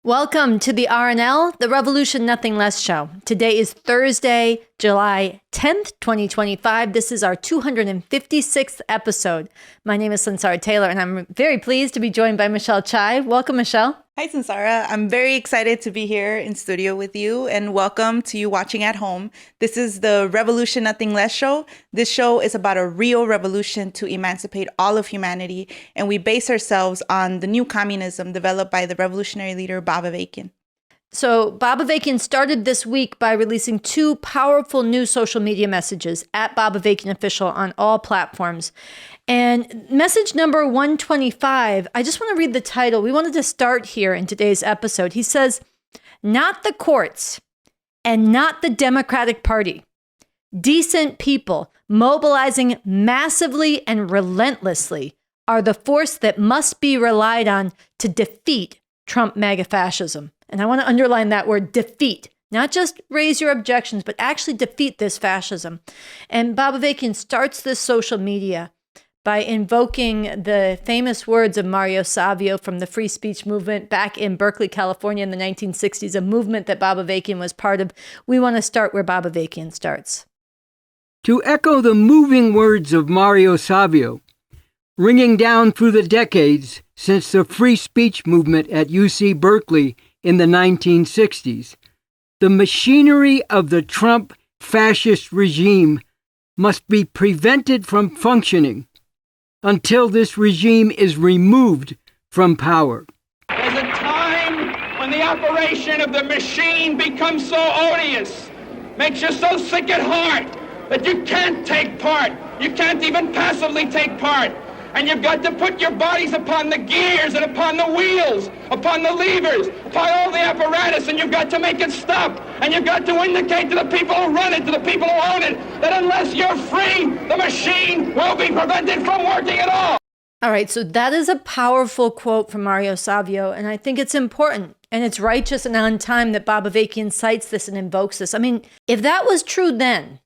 Welcome to the RNL, the Revolution Nothing Less show. Today is Thursday, July 10th, 2025. This is our 256th episode. My name is Sunsara Taylor, and I'm very pleased to be joined by Michelle Xai. Welcome, Michelle. Hi, Sunsara. I'm very excited to be here in studio with you, and welcome to you watching at home. This is the Revolution Nothing Less show. This show is about a real revolution to emancipate all of humanity, and we base ourselves on the new communism developed by the revolutionary leader Bob Avakian. So Bob Avakian started this week by releasing two powerful new social media messages at Bob Avakian Official on all platforms. And message number 125, I just want to read the title. We wanted to start here in today's episode. He says, "Not the courts and not the Democratic Party. Decent people mobilizing massively and relentlessly are the force that must be relied on to defeat Trump MAGA fascism." And I want to underline that word, defeat. Not just raise your objections, but actually defeat this fascism. And Bob Avakian starts this social media by invoking the famous words of Mario Savio from the free speech movement back in Berkeley, California in the 1960s, a movement that Bob Avakian was part of. We want to start where Bob Avakian starts. To echo the moving words of Mario Savio, ringing down through the decades since the free speech movement at UC Berkeley in the 1960s, the machinery of the Trump fascist regime must be prevented from functioning until this regime is removed from power. There's a time when the operation of the machine becomes so odious, makes you so sick at heart that you can't take part. You can't even passively take part. And you've got to put your bodies upon the gears and upon the wheels, upon the levers, upon all the apparatus, and you've got to make it stop. And you've got to indicate to the people who run it, to the people who own it, that unless you're free, the machine will be prevented from working at all. All right, so that is a powerful quote from Mario Savio, and I think it's important, and it's righteous and on time that Bob Avakian cites this and invokes this. I mean, if that was true then,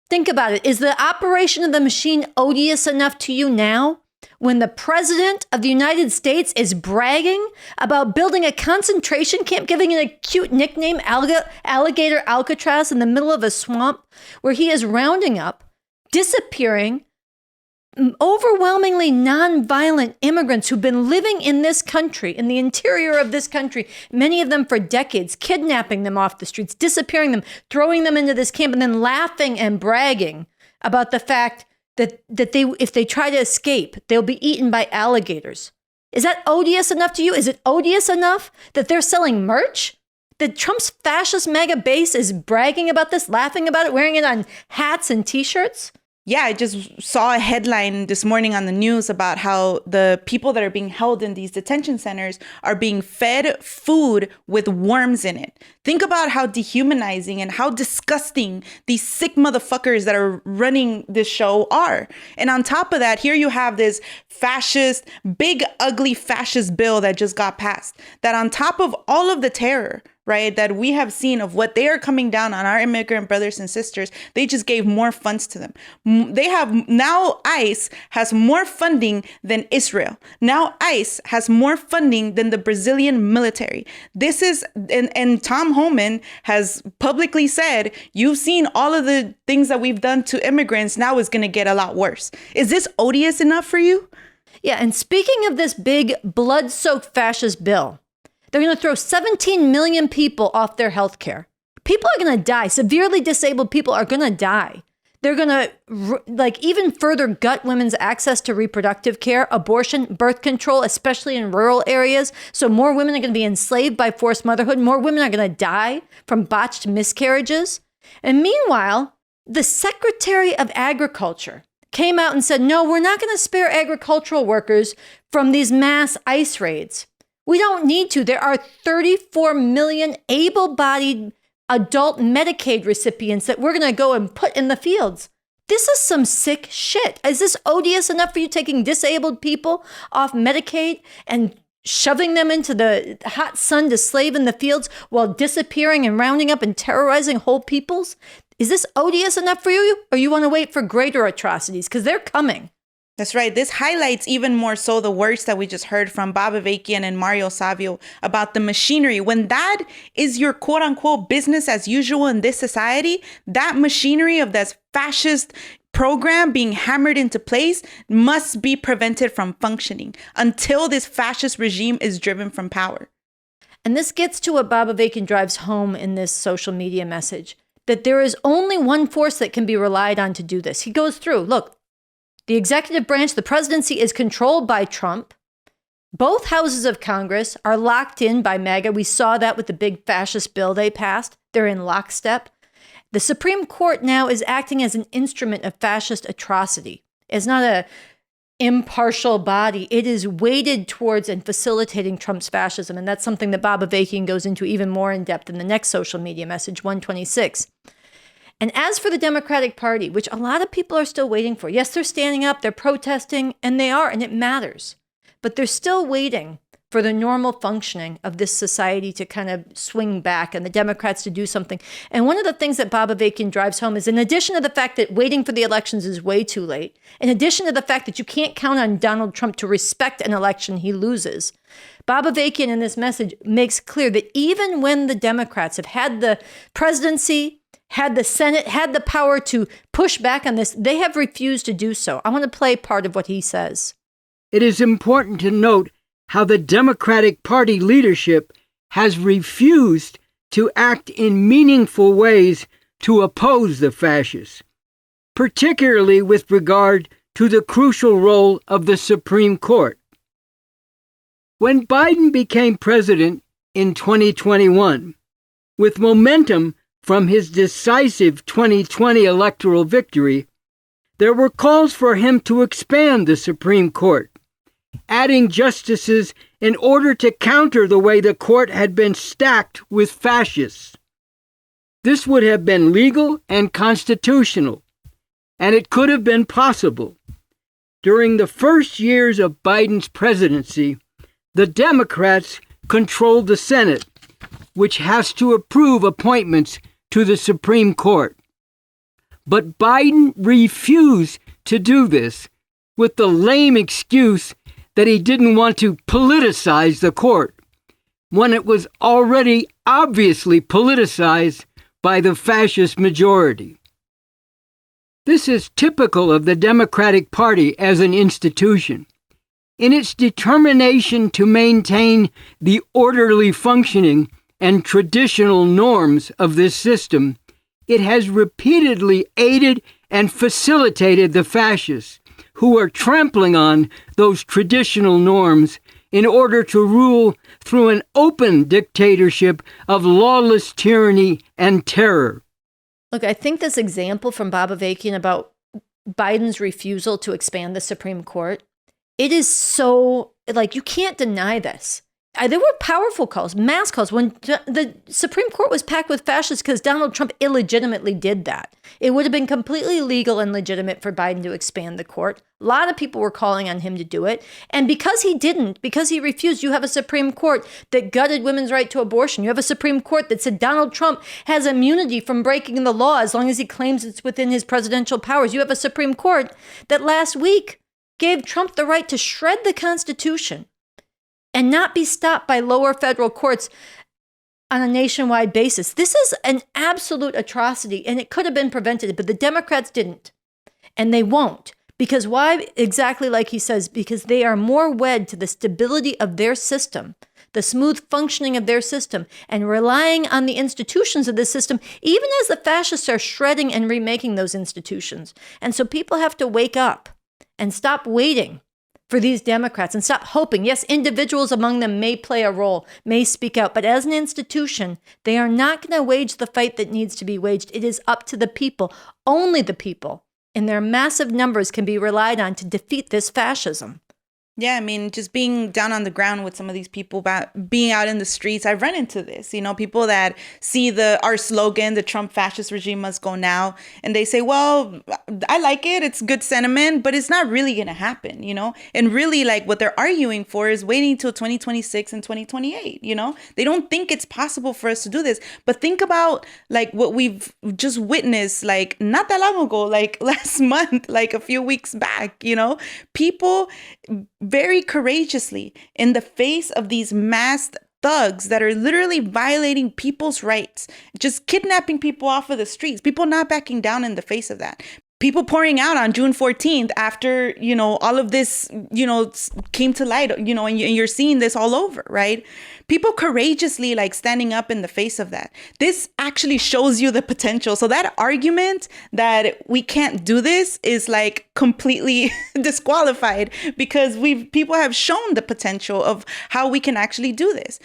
think about it. Is the operation of the machine odious enough to you now? When the president of the United States is bragging about building a concentration camp, giving it a cute nickname, Alligator Alcatraz, in the middle of a swamp, where he is rounding up, disappearing, overwhelmingly nonviolent immigrants who've been living in this country, in the interior of this country, many of them for decades, kidnapping them off the streets, disappearing them, throwing them into this camp, and then laughing and bragging about the fact that they, if they try to escape, they'll be eaten by alligators. Is that odious enough to you? Is it odious enough that they're selling merch? That Trump's fascist MAGA base is bragging about this, laughing about it, wearing it on hats and T-shirts? Yeah, I just saw a headline this morning on the news about how the people that are being held in these detention centers are being fed food with worms in it. Think about how dehumanizing and how disgusting these sick motherfuckers that are running this show are. And on top of that, here you have this fascist, big, ugly fascist bill that just got passed. That on top of all of the terror, right, that we have seen of what they are coming down on our immigrant brothers and sisters, they just gave more funds to them. They have now ICE has more funding than Israel. Now ICE has more funding than the Brazilian military. This is, and Tom Homan has publicly said, you've seen all of the things that we've done to immigrants. Now it's going to get a lot worse. Is this odious enough for you? Yeah, and speaking of this big blood-soaked fascist bill, they're going to throw 17 million people off their health care. People are going to die. Severely disabled people are going to die. They're going to even further gut women's access to reproductive care, abortion, birth control, especially in rural areas. So more women are going to be enslaved by forced motherhood. More women are going to die from botched miscarriages. And meanwhile, the Secretary of Agriculture came out and said, no, we're not going to spare agricultural workers from these mass ICE raids. We don't need to. There are 34 million able-bodied adult Medicaid recipients that we're going to go and put in the fields. This is some sick shit. Is this odious enough for you, taking disabled people off Medicaid and shoving them into the hot sun to slave in the fields while disappearing and rounding up and terrorizing whole peoples? Is this odious enough for you? Or you want to wait for greater atrocities? Because they're coming. That's right. This highlights even more so the words that we just heard from Bob Avakian and Mario Savio about the machinery. When that is your quote unquote business as usual in this society, that machinery of this fascist program being hammered into place must be prevented from functioning until this fascist regime is driven from power. And this gets to what Bob Avakian drives home in this social media message, that there is only one force that can be relied on to do this. He goes through, look, the executive branch, the presidency, is controlled by Trump. Both houses of Congress are locked in by MAGA. We saw that with the big fascist bill they passed. They're in lockstep. The Supreme Court now is acting as an instrument of fascist atrocity. It's not an impartial body. It is weighted towards and facilitating Trump's fascism. And that's something that Bob Avakian goes into even more in depth in the next social media message, 126. And as for the Democratic Party, which a lot of people are still waiting for, yes, they're standing up, they're protesting, and they are, and it matters. But they're still waiting for the normal functioning of this society to kind of swing back and the Democrats to do something. And one of the things that Bob Avakian drives home is, in addition to the fact that waiting for the elections is way too late, in addition to the fact that you can't count on Donald Trump to respect an election he loses, Bob Avakian in this message makes clear that even when the Democrats have had the presidency, had the Senate, had the power to push back on this, they have refused to do so. I want to play part of what he says. It is important to note how the Democratic Party leadership has refused to act in meaningful ways to oppose the fascists, particularly with regard to the crucial role of the Supreme Court. When Biden became president in 2021, with momentum from his decisive 2020 electoral victory, there were calls for him to expand the Supreme Court, adding justices in order to counter the way the court had been stacked with fascists. This would have been legal and constitutional, and it could have been possible. During the first years of Biden's presidency, the Democrats controlled the Senate, which has to approve appointments to the Supreme Court. But Biden refused to do this with the lame excuse that he didn't want to politicize the court, when it was already obviously politicized by the fascist majority. This is typical of the Democratic Party as an institution. In its determination to maintain the orderly functioning and traditional norms of this system, it has repeatedly aided and facilitated the fascists, who are trampling on those traditional norms in order to rule through an open dictatorship of lawless tyranny and terror. Look, I think this example from Bob Avakian about Biden's refusal to expand the Supreme Court, it is so, you can't deny this. There were powerful calls, mass calls, when the Supreme Court was packed with fascists because Donald Trump illegitimately did that. It would have been completely legal and legitimate for Biden to expand the court. A lot of people were calling on him to do it. And because he didn't, because he refused, you have a Supreme Court that gutted women's right to abortion. You have a Supreme Court that said Donald Trump has immunity from breaking the law as long as he claims it's within his presidential powers. You have a Supreme Court that last week gave Trump the right to shred the Constitution and not be stopped by lower federal courts on a nationwide basis. This is an absolute atrocity, and it could have been prevented, but the Democrats didn't, and they won't. Because why? Exactly like he says, because they are more wed to the stability of their system, the smooth functioning of their system, and relying on the institutions of the system, even as the fascists are shredding and remaking those institutions. And so people have to wake up and stop waiting for these Democrats and stop hoping. Yes, individuals among them may play a role, may speak out, but as an institution, they are not going to wage the fight that needs to be waged. It is up to the people. Only the people in their massive numbers can be relied on to defeat this fascism. Yeah, I mean, just being down on the ground with some of these people, about being out in the streets, I've run into this, people that see our slogan, the Trump fascist regime must go now. And they say, well, I like it. It's good sentiment, but it's not really going to happen, And really, like, what they're arguing for is waiting till 2026 and 2028, They don't think it's possible for us to do this. But think about, like, what we've just witnessed, like, not that long ago, like last month, like a few weeks back, People very courageously, in the face of these masked thugs that are literally violating people's rights, just kidnapping people off of the streets, people not backing down in the face of that. People pouring out on June 14th after, all of this, came to light, and you're seeing this all over, right? People courageously, like, standing up in the face of that. This actually shows you the potential. So that argument that we can't do this is, like, completely disqualified, because people have shown the potential of how we can actually do this.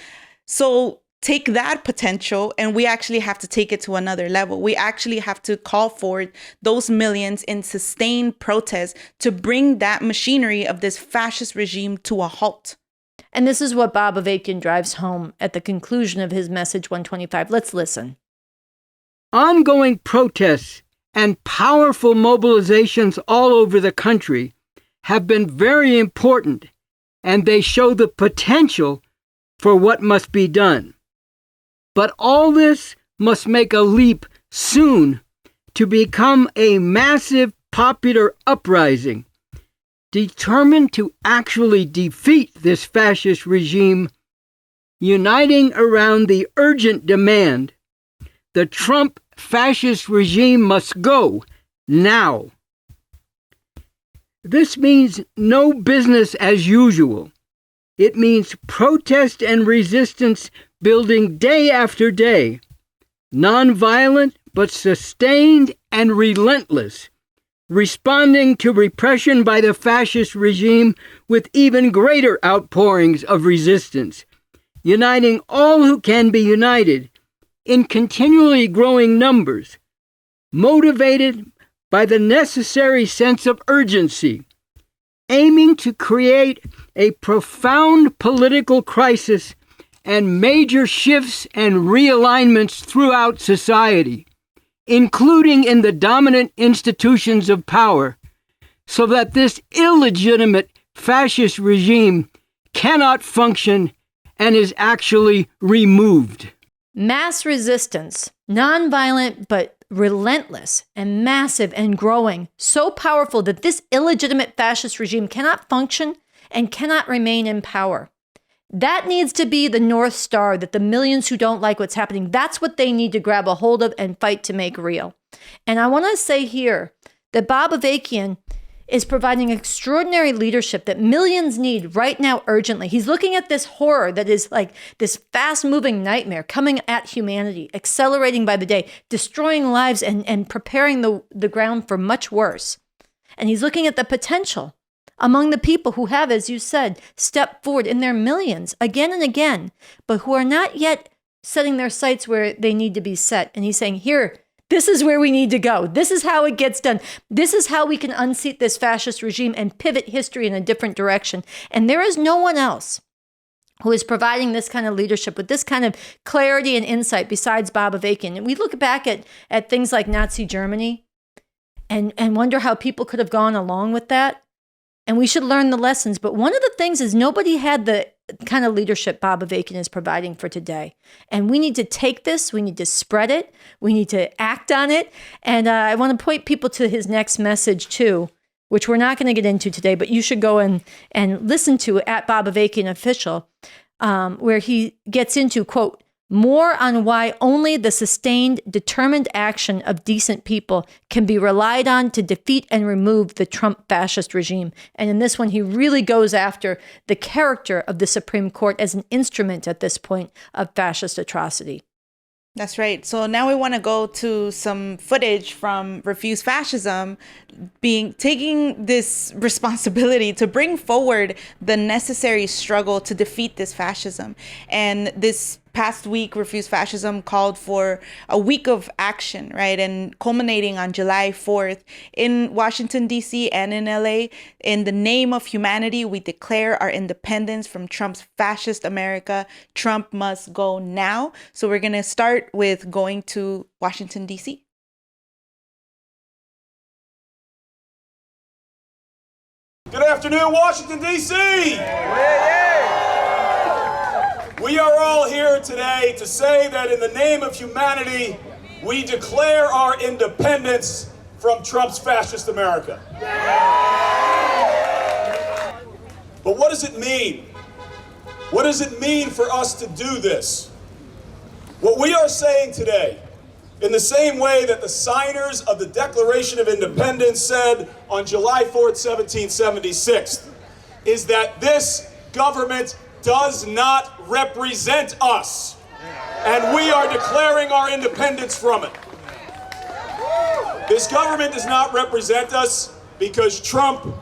So take that potential, and we actually have to take it to another level. We actually have to call forward those millions in sustained protest to bring that machinery of this fascist regime to a halt. And this is what Bob Avakian drives home at the conclusion of his message 125. Let's listen. Ongoing protests and powerful mobilizations all over the country have been very important, and they show the potential for what must be done. But all this must make a leap soon to become a massive popular uprising, determined to actually defeat this fascist regime, uniting around the urgent demand: the Trump fascist regime must go now. This means no business as usual. It means protest and resistance building day after day, nonviolent but sustained and relentless, responding to repression by the fascist regime with even greater outpourings of resistance, uniting all who can be united in continually growing numbers, motivated by the necessary sense of urgency, aiming to create a profound political crisis and major shifts and realignments throughout society, including in the dominant institutions of power, so that this illegitimate fascist regime cannot function and is actually removed. Mass resistance, nonviolent but relentless and massive and growing, so powerful that this illegitimate fascist regime cannot function and cannot remain in power. That needs to be the North Star that the millions who don't like what's happening, that's what they need to grab a hold of and fight to make real. And I want to say here that Bob Avakian is providing extraordinary leadership that millions need right now urgently. He's looking at this horror that is like this fast-moving nightmare coming at humanity, accelerating by the day, destroying lives and preparing the ground for much worse. And he's looking at the potential among the people who have, as you said, stepped forward in their millions again and again, but who are not yet setting their sights where they need to be set. And he's saying, here, this is where we need to go. This is how it gets done. This is how we can unseat this fascist regime and pivot history in a different direction. And there is no one else who is providing this kind of leadership with this kind of clarity and insight besides Bob Avakian. And we look back at things like Nazi Germany and wonder how people could have gone along with that. And we should learn the lessons. But one of the things is nobody had the kind of leadership Bob Avakian is providing for today. And we need to take this, we need to spread it, we need to act on it. And I want to point people to his next message too, which we're not going to get into today, but you should go and listen to at Bob Avakian Official, where he gets into, quote, more on why only the sustained, determined action of decent people can be relied on to defeat and remove the Trump fascist regime. And in this one, he really goes after the character of the Supreme Court as an instrument at this point of fascist atrocity. That's right. So now we want to go to some footage from Refuse Fascism taking this responsibility to bring forward the necessary struggle to defeat this fascism. And this past week, Refuse Fascism called for a week of action, right? And culminating on July 4th in Washington, D.C. and in L.A. In the name of humanity, we declare our independence from Trump's fascist America. Trump must go now. So we're going to start with going to Washington, D.C. Good afternoon, Washington, D.C. We are all here today to say that in the name of humanity, we declare our independence from Trump's fascist America. But what does it mean? What does it mean for us to do this? What we are saying today, in the same way that the signers of the Declaration of Independence said on July 4th, 1776, is that this government does not represent us, and we are declaring our independence from it. This government does not represent us because Trump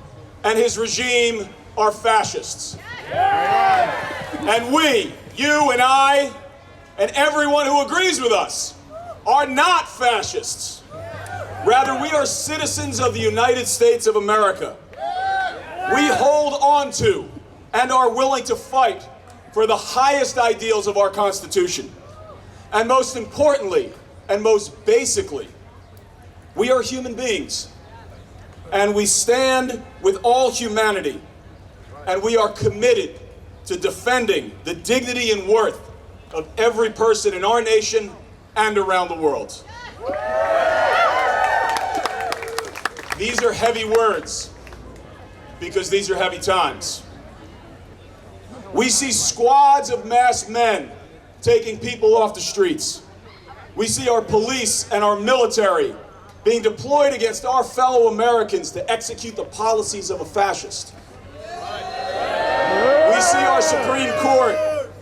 and his regime are fascists. And we, you and I, and everyone who agrees with us, are not fascists. Rather, we are citizens of the United States of America. We hold on to and are willing to fight for the highest ideals of our Constitution. And most importantly, and most basically, we are human beings. And we stand with all humanity. And we are committed to defending the dignity and worth of every person in our nation and around the world. These are heavy words, because these are heavy times. We see squads of masked men taking people off the streets. We see our police and our military being deployed against our fellow Americans to execute the policies of a fascist. We see our Supreme Court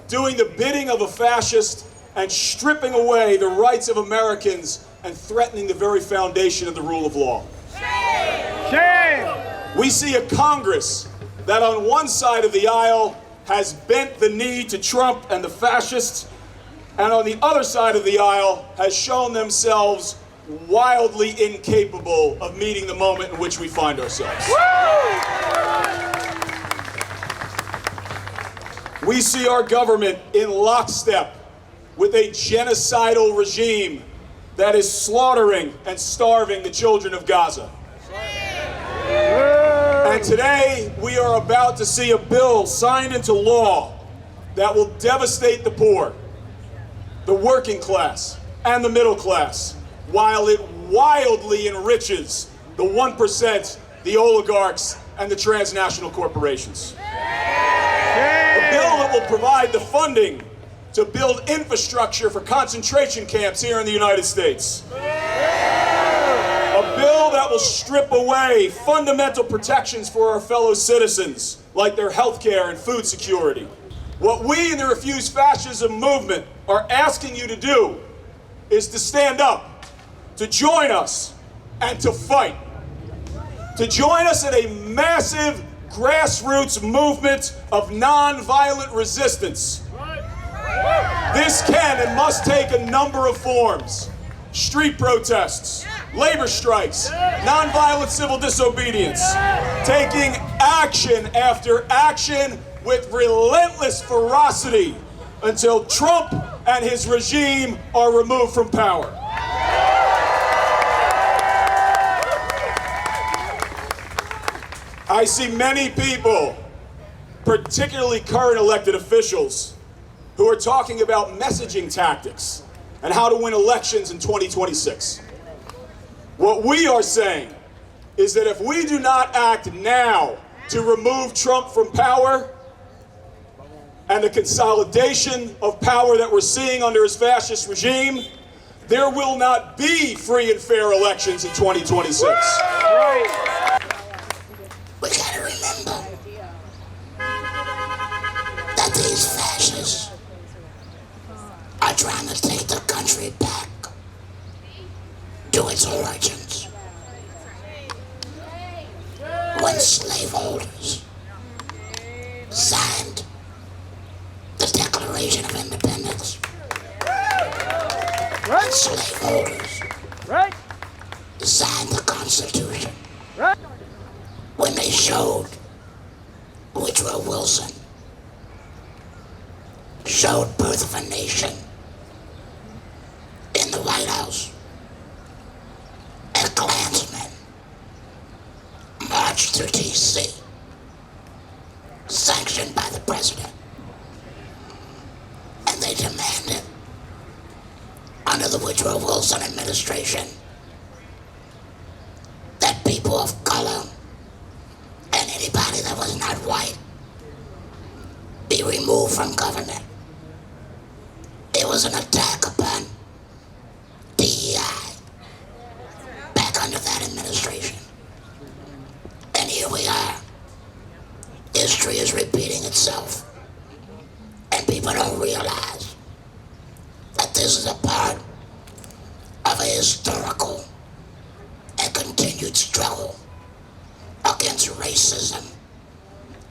doing the bidding of a fascist and stripping away the rights of Americans and threatening the very foundation of the rule of law. Shame! We see a Congress that on one side of the aisle has bent the knee to Trump and the fascists, and on the other side of the aisle has shown themselves wildly incapable of meeting the moment in which we find ourselves. We see our government in lockstep with a genocidal regime that is slaughtering and starving the children of Gaza. And today, we are about to see a bill signed into law that will devastate the poor, the working class, and the middle class, while it wildly enriches the 1%, the oligarchs, and the transnational corporations. A bill that will provide the funding to build infrastructure for concentration camps here in the United States. A bill that will strip away fundamental protections for our fellow citizens, like their health care and food security. What we in the Refuse Fascism movement are asking you to do is to stand up, to join us, and to fight. To join us in a massive grassroots movement of nonviolent resistance. This can and must take a number of forms. Street protests, labor strikes, nonviolent civil disobedience, taking action after action with relentless ferocity until Trump and his regime are removed from power. I see many people, particularly current elected officials, who are talking about messaging tactics and how to win elections in 2026. What we are saying is that if we do not act now to remove Trump from power and the consolidation of power that we're seeing under his fascist regime, there will not be free and fair elections in 2026. Right. We gotta remember that these fascists are trying to take the country back to its origins, when slaveholders signed the Declaration of Independence. and slaveholders signed the Constitution. When they showed Woodrow Wilson showed Birth of a Nation in the White House, a Klansman marched through D.C., sanctioned by the president, and they demanded, under the Woodrow Wilson administration, that people of color and anybody that was not white be removed from government. It was an attack upon DEI back under that administration. And here we are. History is repeating itself. And people don't realize that this is a part of a historical and continued struggle against racism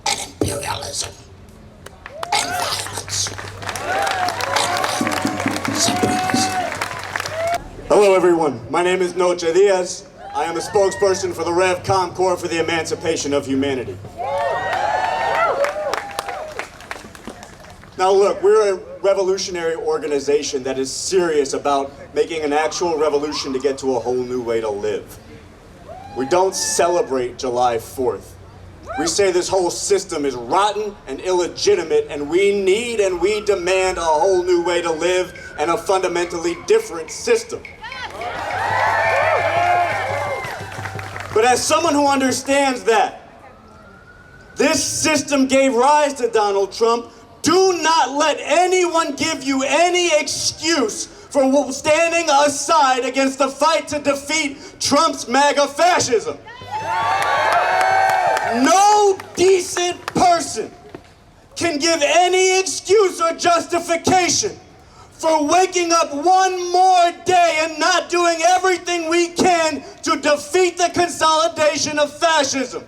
and imperialism and violence and white supremacy. Hello everyone, my name is Noche Diaz. I am a spokesperson for the RevCom Corps for the Emancipation of Humanity. Now look, we're a revolutionary organization that is serious about making an actual revolution to get to a whole new way to live. We don't celebrate July 4th. We say this whole system is rotten and illegitimate, and we need and we demand a whole new way to live and a fundamentally different system. But as someone who understands that this system gave rise to Donald Trump, do not let anyone give you any excuse for standing aside against the fight to defeat Trump's MAGA fascism. No decent person can give any excuse or justification for waking up one more day and not doing everything we can to defeat the consolidation of fascism.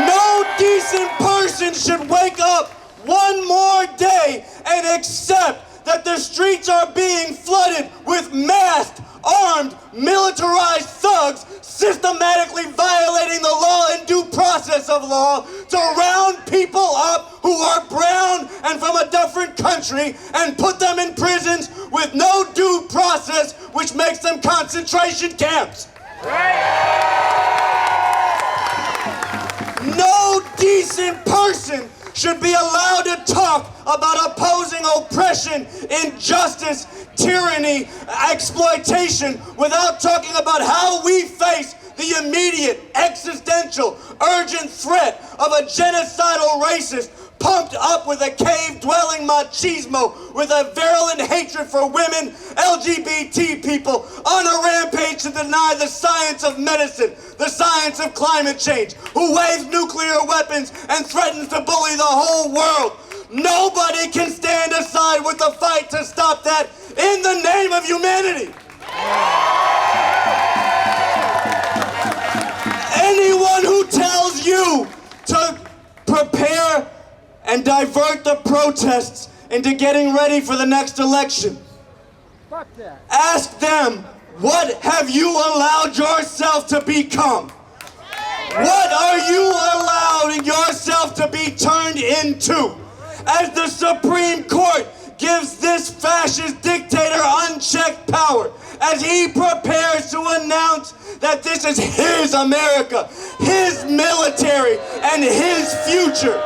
No decent person should wake up one more day and accept that the streets are being flooded with masked, armed, militarized thugs systematically violating the law and due process of law to round people up who are brown and from a different country and put them in prisons with no due process, which makes them concentration camps. No decent person should be allowed to talk about opposing oppression, injustice, tyranny, exploitation, without talking about how we face the immediate, existential, urgent threat of a genocidal racist pumped up with a cave-dwelling machismo, with a virulent hatred for women, LGBT people, on a rampage to deny the science of medicine, the science of climate change, who waves nuclear weapons and threatens to bully the whole world. Nobody can stand aside with the fight to stop that in the name of humanity. Anyone who tells you to prepare and divert the protests into getting ready for the next election, ask them, what have you allowed yourself to become? What are you allowing yourself to be turned into? As the Supreme Court gives this fascist dictator unchecked power, as he prepares to announce that this is his America, his military, and his future.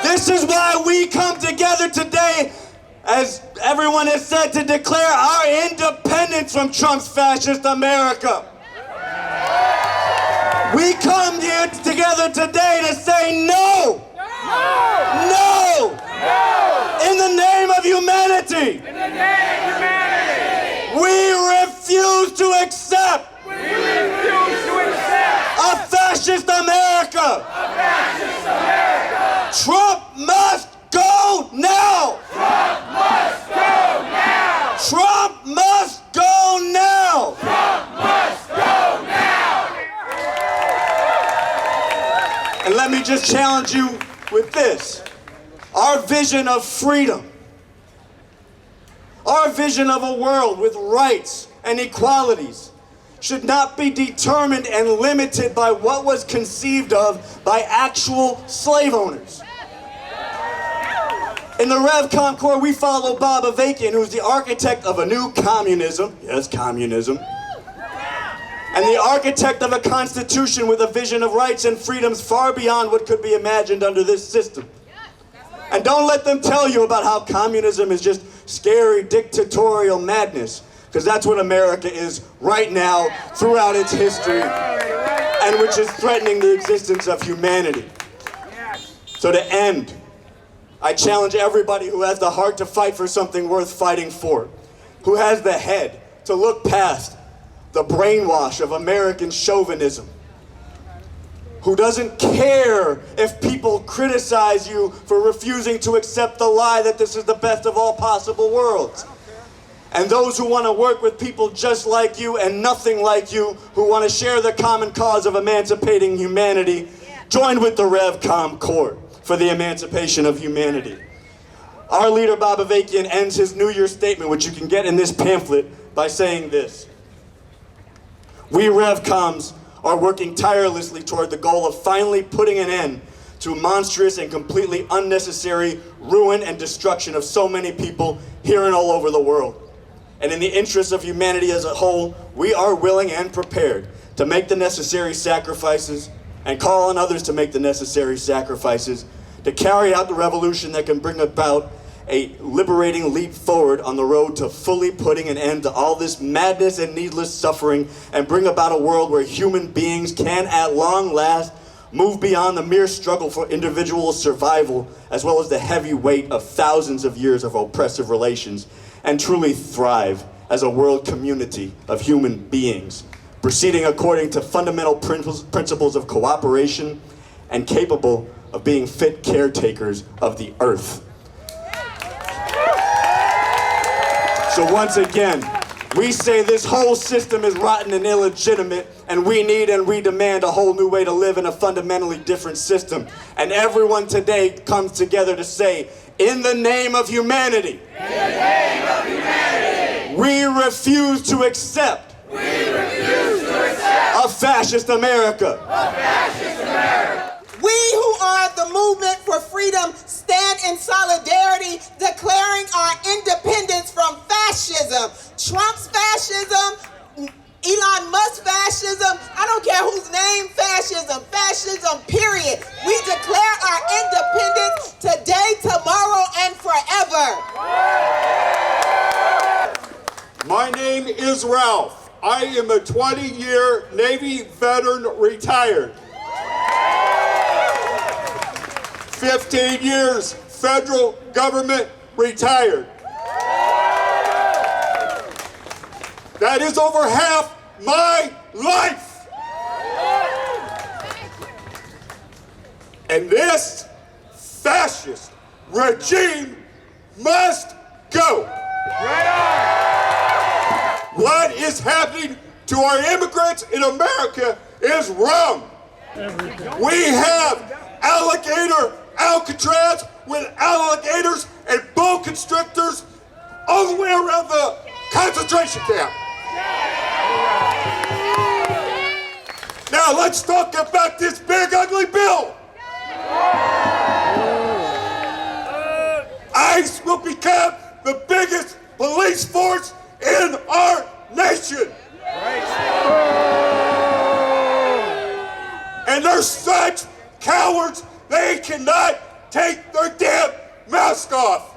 This is why we come together today, as everyone has said, to declare our independence from Trump's fascist America. We come here together today to say no! No! In the name of humanity! In the name of humanity! We refuse to accept! A fascist America! Trump must go now! Trump must go now! Trump must go now! Trump must go now! And let me just challenge you with this. Our vision of freedom Our vision of a world with rights and equalities should not be determined and limited by what was conceived of by actual slave owners. In the RevCom Corps, we follow Bob Avakian, who's the architect of a new communism, yes, communism, and the architect of a constitution with a vision of rights and freedoms far beyond what could be imagined under this system. And don't let them tell you about how communism is just scary dictatorial madness, because that's what America is right now throughout its history, and which is threatening the existence of humanity. So to end, I challenge everybody who has the heart to fight for something worth fighting for, who has the head to look past the brainwash of American chauvinism, who doesn't care if people criticize you for refusing to accept the lie that this is the best of all possible worlds. And those who want to work with people just like you and nothing like you, who want to share the common cause of emancipating humanity, join with the RevCom Corps for the emancipation of humanity. Our leader, Bob Avakian, ends his New Year's statement, which you can get in this pamphlet, by saying this: "We RevComs are working tirelessly toward the goal of finally putting an end to monstrous and completely unnecessary ruin and destruction of so many people here and all over the world. And in the interests of humanity as a whole, we are willing and prepared to make the necessary sacrifices and call on others to make the necessary sacrifices to carry out the revolution that can bring about a liberating leap forward on the road to fully putting an end to all this madness and needless suffering, and bring about a world where human beings can at long last move beyond the mere struggle for individual survival, as well as the heavy weight of thousands of years of oppressive relations, and truly thrive as a world community of human beings, proceeding according to fundamental principles of cooperation and capable of being fit caretakers of the earth." So once again, we say this whole system is rotten and illegitimate, and we need and we demand a whole new way to live in a fundamentally different system. And everyone today comes together to say, in the name of humanity, we refuse to accept a fascist America. We who are the movement for freedom stand in solidarity, declaring our independence from fascism. Trump's fascism, Elon Musk's fascism, I don't care whose name fascism, fascism, period. We declare our independence today, tomorrow, and forever. My name is Ralph. I am a 20-year Navy veteran retired. 15 years federal government retired. That is over half my life. And this fascist regime must go. What is happening to our immigrants in America is wrong. We have alligator Alcatraz with alligators and boa constrictors all the way around the concentration camp. Now let's talk about this big ugly bill. ICE will become the biggest police force in our nation. And they're such cowards, they cannot take their damn mask off.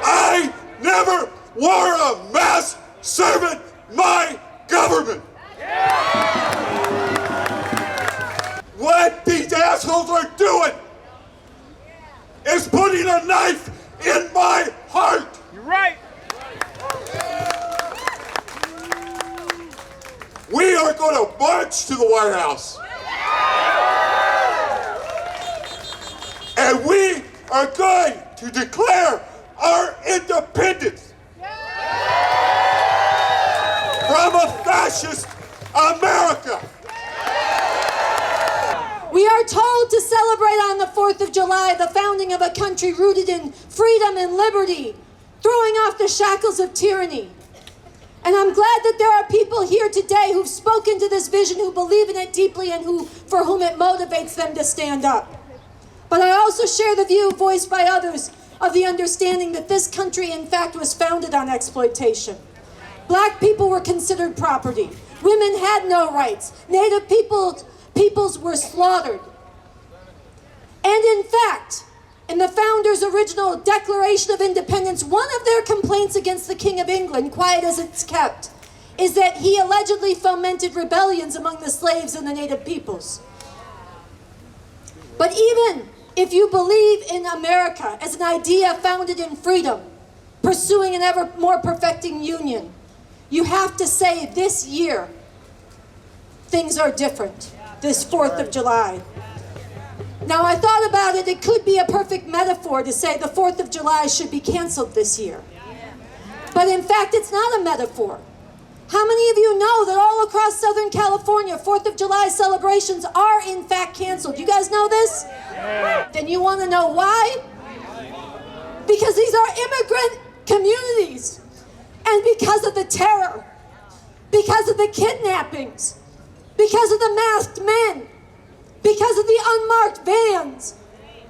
I never wore a mask serving my government. What these assholes are doing is putting a knife in my heart. You're right. We are going to march to the White House. And we are going to declare our independence from a fascist America. We are told to celebrate on the 4th of July the founding of a country rooted in freedom and liberty, throwing off the shackles of tyranny. And I'm glad that there are people here today who've spoken to this vision, who believe in it deeply, and for whom it motivates them to stand up. But I also share the view voiced by others of the understanding that this country, in fact, was founded on exploitation. Black people were considered property. Women had no rights. Native peoples were slaughtered. And in fact, in the founders' original Declaration of Independence, one of their complaints against the King of England, quiet as it's kept, is that he allegedly fomented rebellions among the slaves and the native peoples. But even if you believe in America as an idea founded in freedom, pursuing an ever more perfecting union, you have to say this year, things are different, this 4th of July. Now, I thought about it, it could be a perfect metaphor to say the 4th of July should be canceled this year. But in fact, it's not a metaphor. How many of you know that all across Southern California, 4th of July celebrations are in fact canceled? You guys know this? Then you want to know why? Because these are immigrant communities. And because of the terror, because of the kidnappings, because of the masked men, because of the unmarked vans,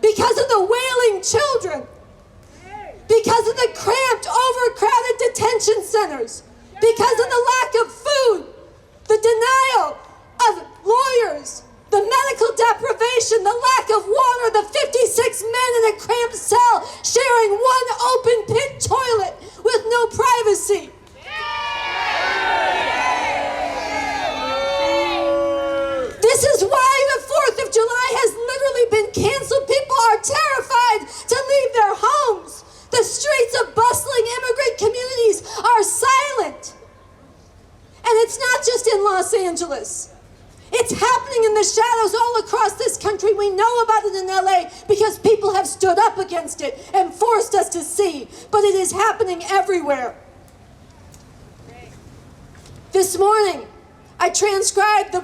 because of the wailing children, because of the cramped, overcrowded detention centers, because of the lack of food, the denial of lawyers, the medical deprivation, the lack of water, the 56 men in a cramped cell sharing one open pit toilet with no privacy. This is why the 4th of July has literally been canceled. People are terrified to leave their homes. The streets of bustling immigrant communities are silent. And it's not just in Los Angeles. It's happening in the shadows all across this country. We know about it in LA because people have stood up against it and forced us to see. But it is happening everywhere. This morning, I transcribed the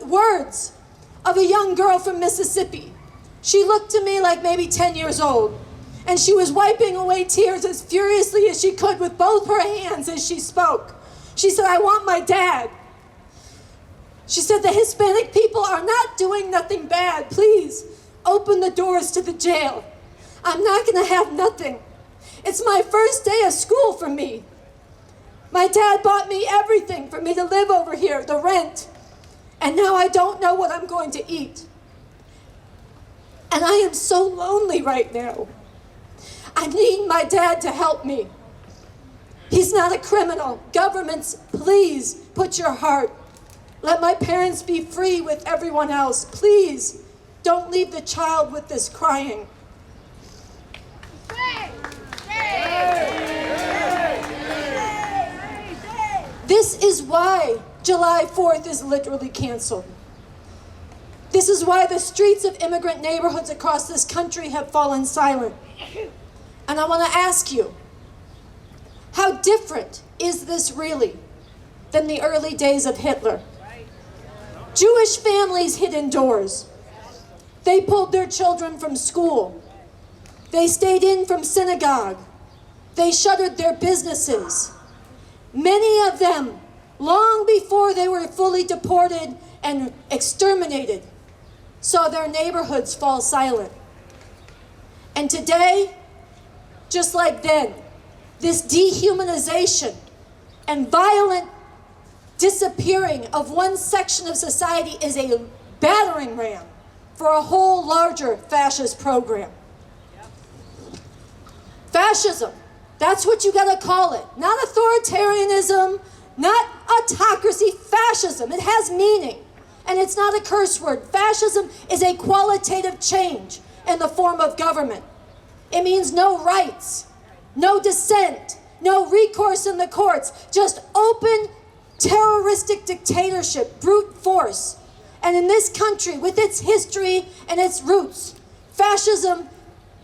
words of a young girl from Mississippi. She looked to me like maybe 10 years old, and she was wiping away tears as furiously as she could with both her hands as she spoke. She said, "I want my dad." She said, "The Hispanic people are not doing nothing bad. Please open the doors to the jail. I'm not going to have nothing. It's my first day of school for me. My dad bought me everything for me to live over here, the rent. And now I don't know what I'm going to eat. And I am so lonely right now. I need my dad to help me. He's not a criminal. Governments, please put your heart. Let my parents be free with everyone else. Please don't leave the child with this crying." This is why July 4th is literally canceled. This is why the streets of immigrant neighborhoods across this country have fallen silent. And I want to ask you, how different is this really than the early days of Hitler? Jewish families hid indoors. They pulled their children from school. They stayed in from synagogue. They shuttered their businesses. Many of them, long before they were fully deported and exterminated, saw their neighborhoods fall silent. And today, just like then, this dehumanization and violent disappearing of one section of society is a battering ram for a whole larger fascist program. Fascism, that's what you gotta call it. Not authoritarianism, not autocracy, fascism. It has meaning, and it's not a curse word. Fascism is a qualitative change in the form of government. It means no rights, no dissent, no recourse in the courts, just open terroristic dictatorship, brute force. And in this country, with its history and its roots, fascism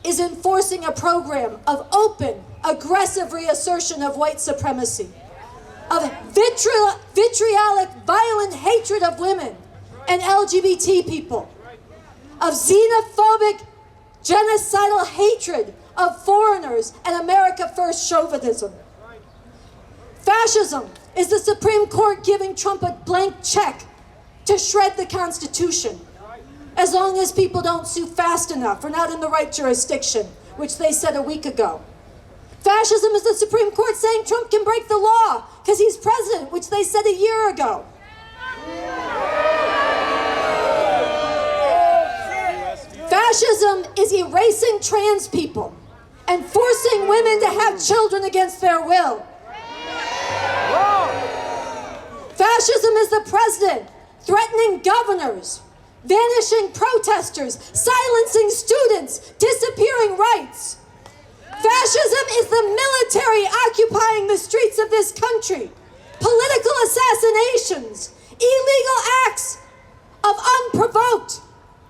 is enforcing a program of open, aggressive reassertion of white supremacy, of vitriolic, violent hatred of women, and LGBT people, of xenophobic, genocidal hatred of foreigners and America First chauvinism. Fascism is the Supreme Court giving Trump a blank check to shred the Constitution, as long as people don't sue fast enough or not in the right jurisdiction, which they said a week ago. Fascism is the Supreme Court saying Trump can break the law because he's president, which they said a year ago. Fascism is erasing trans people and forcing women to have children against their will. Fascism is the president threatening governors, vanishing protesters, silencing students, disappearing rights. Fascism is the military occupying the streets of this country, political assassinations, illegal acts of unprovoked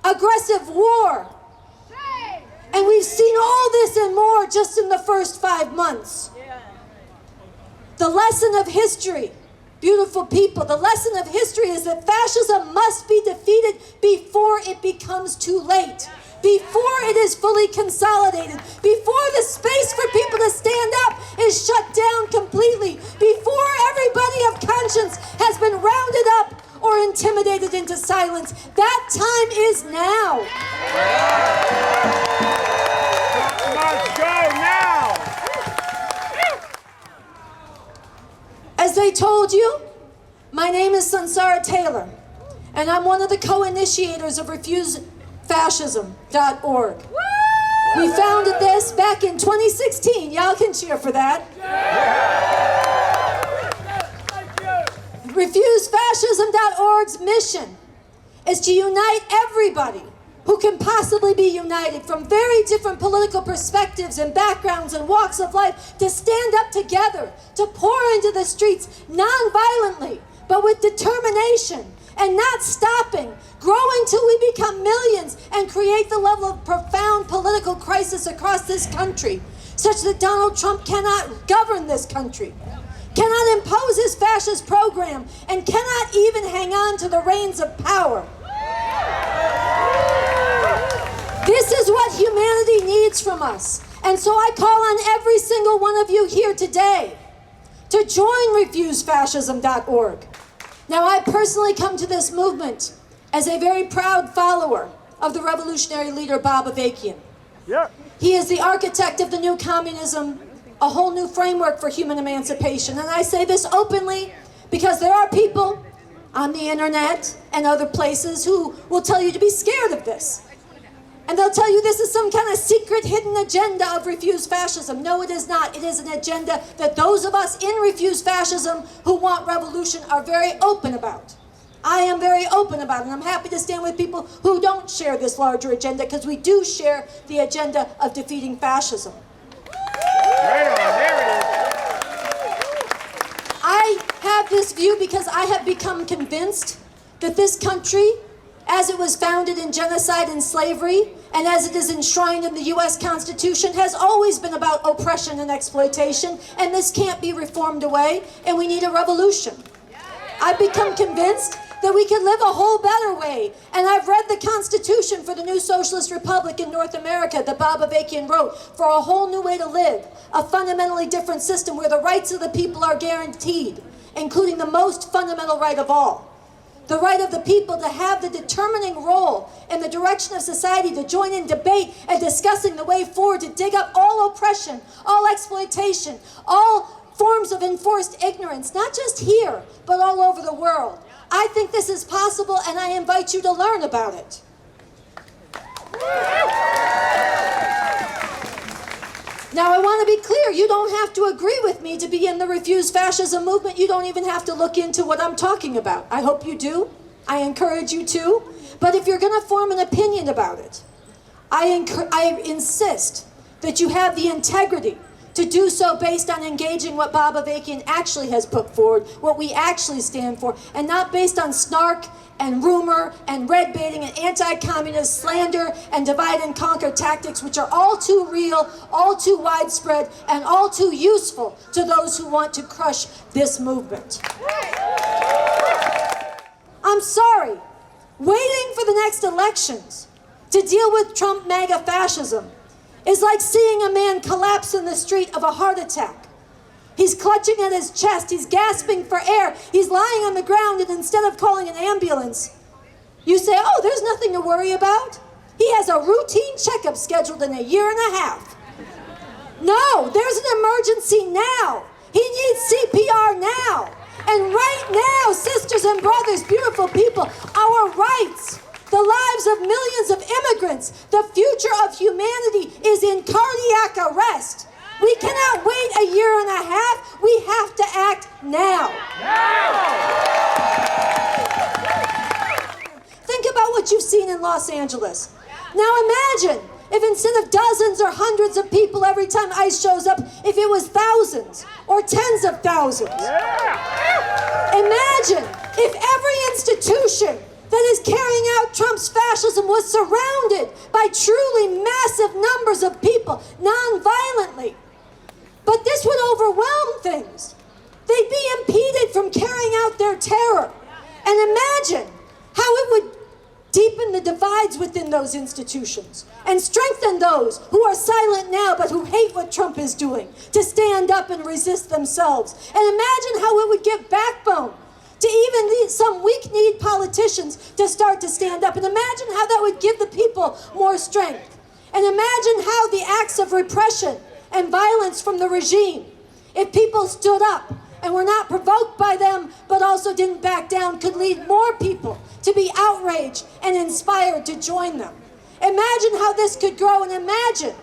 aggressive war. And we've seen all this and more just in the first 5 months. The lesson of history, beautiful people, the lesson of history is that fascism must be defeated before it becomes too late, before it is fully consolidated, before the space for people to stand up is shut down completely, before everybody of conscience has been rounded up or intimidated into silence. That time is now. Must go now. As they told you, my name is Sunsara Taylor, and I'm one of the co-initiators of refusefascism.org. We founded this back in 2016. Y'all can cheer for that. Refusefascism.org's mission is to unite everybody who can possibly be united from very different political perspectives and backgrounds and walks of life, to stand up together, to pour into the streets non-violently, but with determination and not stopping, growing till we become millions and create the level of profound political crisis across this country, such that Donald Trump cannot govern this country, cannot impose his fascist program, and cannot even hang on to the reins of power. This is what humanity needs from us. And so I call on every single one of you here today to join refusefascism.org. Now, I personally come to this movement as a very proud follower of the revolutionary leader Bob Avakian. Yeah. He is the architect of the new communism, a whole new framework for human emancipation. And I say this openly because there are people on the internet and other places who will tell you to be scared of this. And they'll tell you this is some kind of secret hidden agenda of Refuse Fascism. No, it is not. It is an agenda that those of us in Refuse Fascism who want revolution are very open about. I am very open about it, and I'm happy to stand with people who don't share this larger agenda, because we do share the agenda of defeating fascism. Right on, there it is. I have this view because I have become convinced that this country, as it was founded in genocide and slavery, and as it is enshrined in the U.S. Constitution, has always been about oppression and exploitation, and this can't be reformed away, and we need a revolution. I've become convinced that we can live a whole better way, and I've read the Constitution for the new Socialist Republic in North America that Bob Avakian wrote, for a whole new way to live, a fundamentally different system where the rights of the people are guaranteed, including the most fundamental right of all, the right of the people to have the determining role in the direction of society, to join in debate and discussing the way forward, to dig up all oppression, all exploitation, all forms of enforced ignorance, not just here, but all over the world. I think this is possible, and I invite you to learn about it. Now, I want to be clear, you don't have to agree with me to be in the Refuse Fascism movement. You don't even have to look into what I'm talking about. I hope you do. I encourage you to. But if you're going to form an opinion about it, I insist that you have the integrity to do so based on engaging what Bob Avakian actually has put forward, what we actually stand for, and not based on snark and rumor and red baiting and anti-communist slander and divide and conquer tactics, which are all too real, all too widespread, and all too useful to those who want to crush this movement. I'm sorry, Waiting for the next elections to deal with Trump MAGA fascism is like seeing a man collapse in the street of a heart attack. He's clutching at his chest, he's gasping for air, he's lying on the ground, and instead of calling an ambulance, you say, oh, there's nothing to worry about. He has a routine checkup scheduled in a year and a half. No, there's an emergency now. He needs CPR now. And right now, sisters and brothers, beautiful people, our rights, the lives of millions of immigrants, the future of humanity is in cardiac arrest. We cannot wait a year and a half. We have to act now. Think about what you've seen in Los Angeles. Now imagine if instead of dozens or hundreds of people every time ICE shows up, if it was thousands or tens of thousands. Imagine if every institution that is carrying out Trump's fascism was surrounded by truly massive numbers of people, non-violently. But this would overwhelm things. They'd be impeded from carrying out their terror. And imagine how it would deepen the divides within those institutions and strengthen those who are silent now but who hate what Trump is doing to stand up and resist themselves. And imagine how it would give backbone to even some weak-kneed politicians to start to stand up. And imagine how that would give the people more strength. And imagine how the acts of repression and violence from the regime, if people stood up and were not provoked by them, but also didn't back down, could lead more people to be outraged and inspired to join them. Imagine how this could grow, and imagine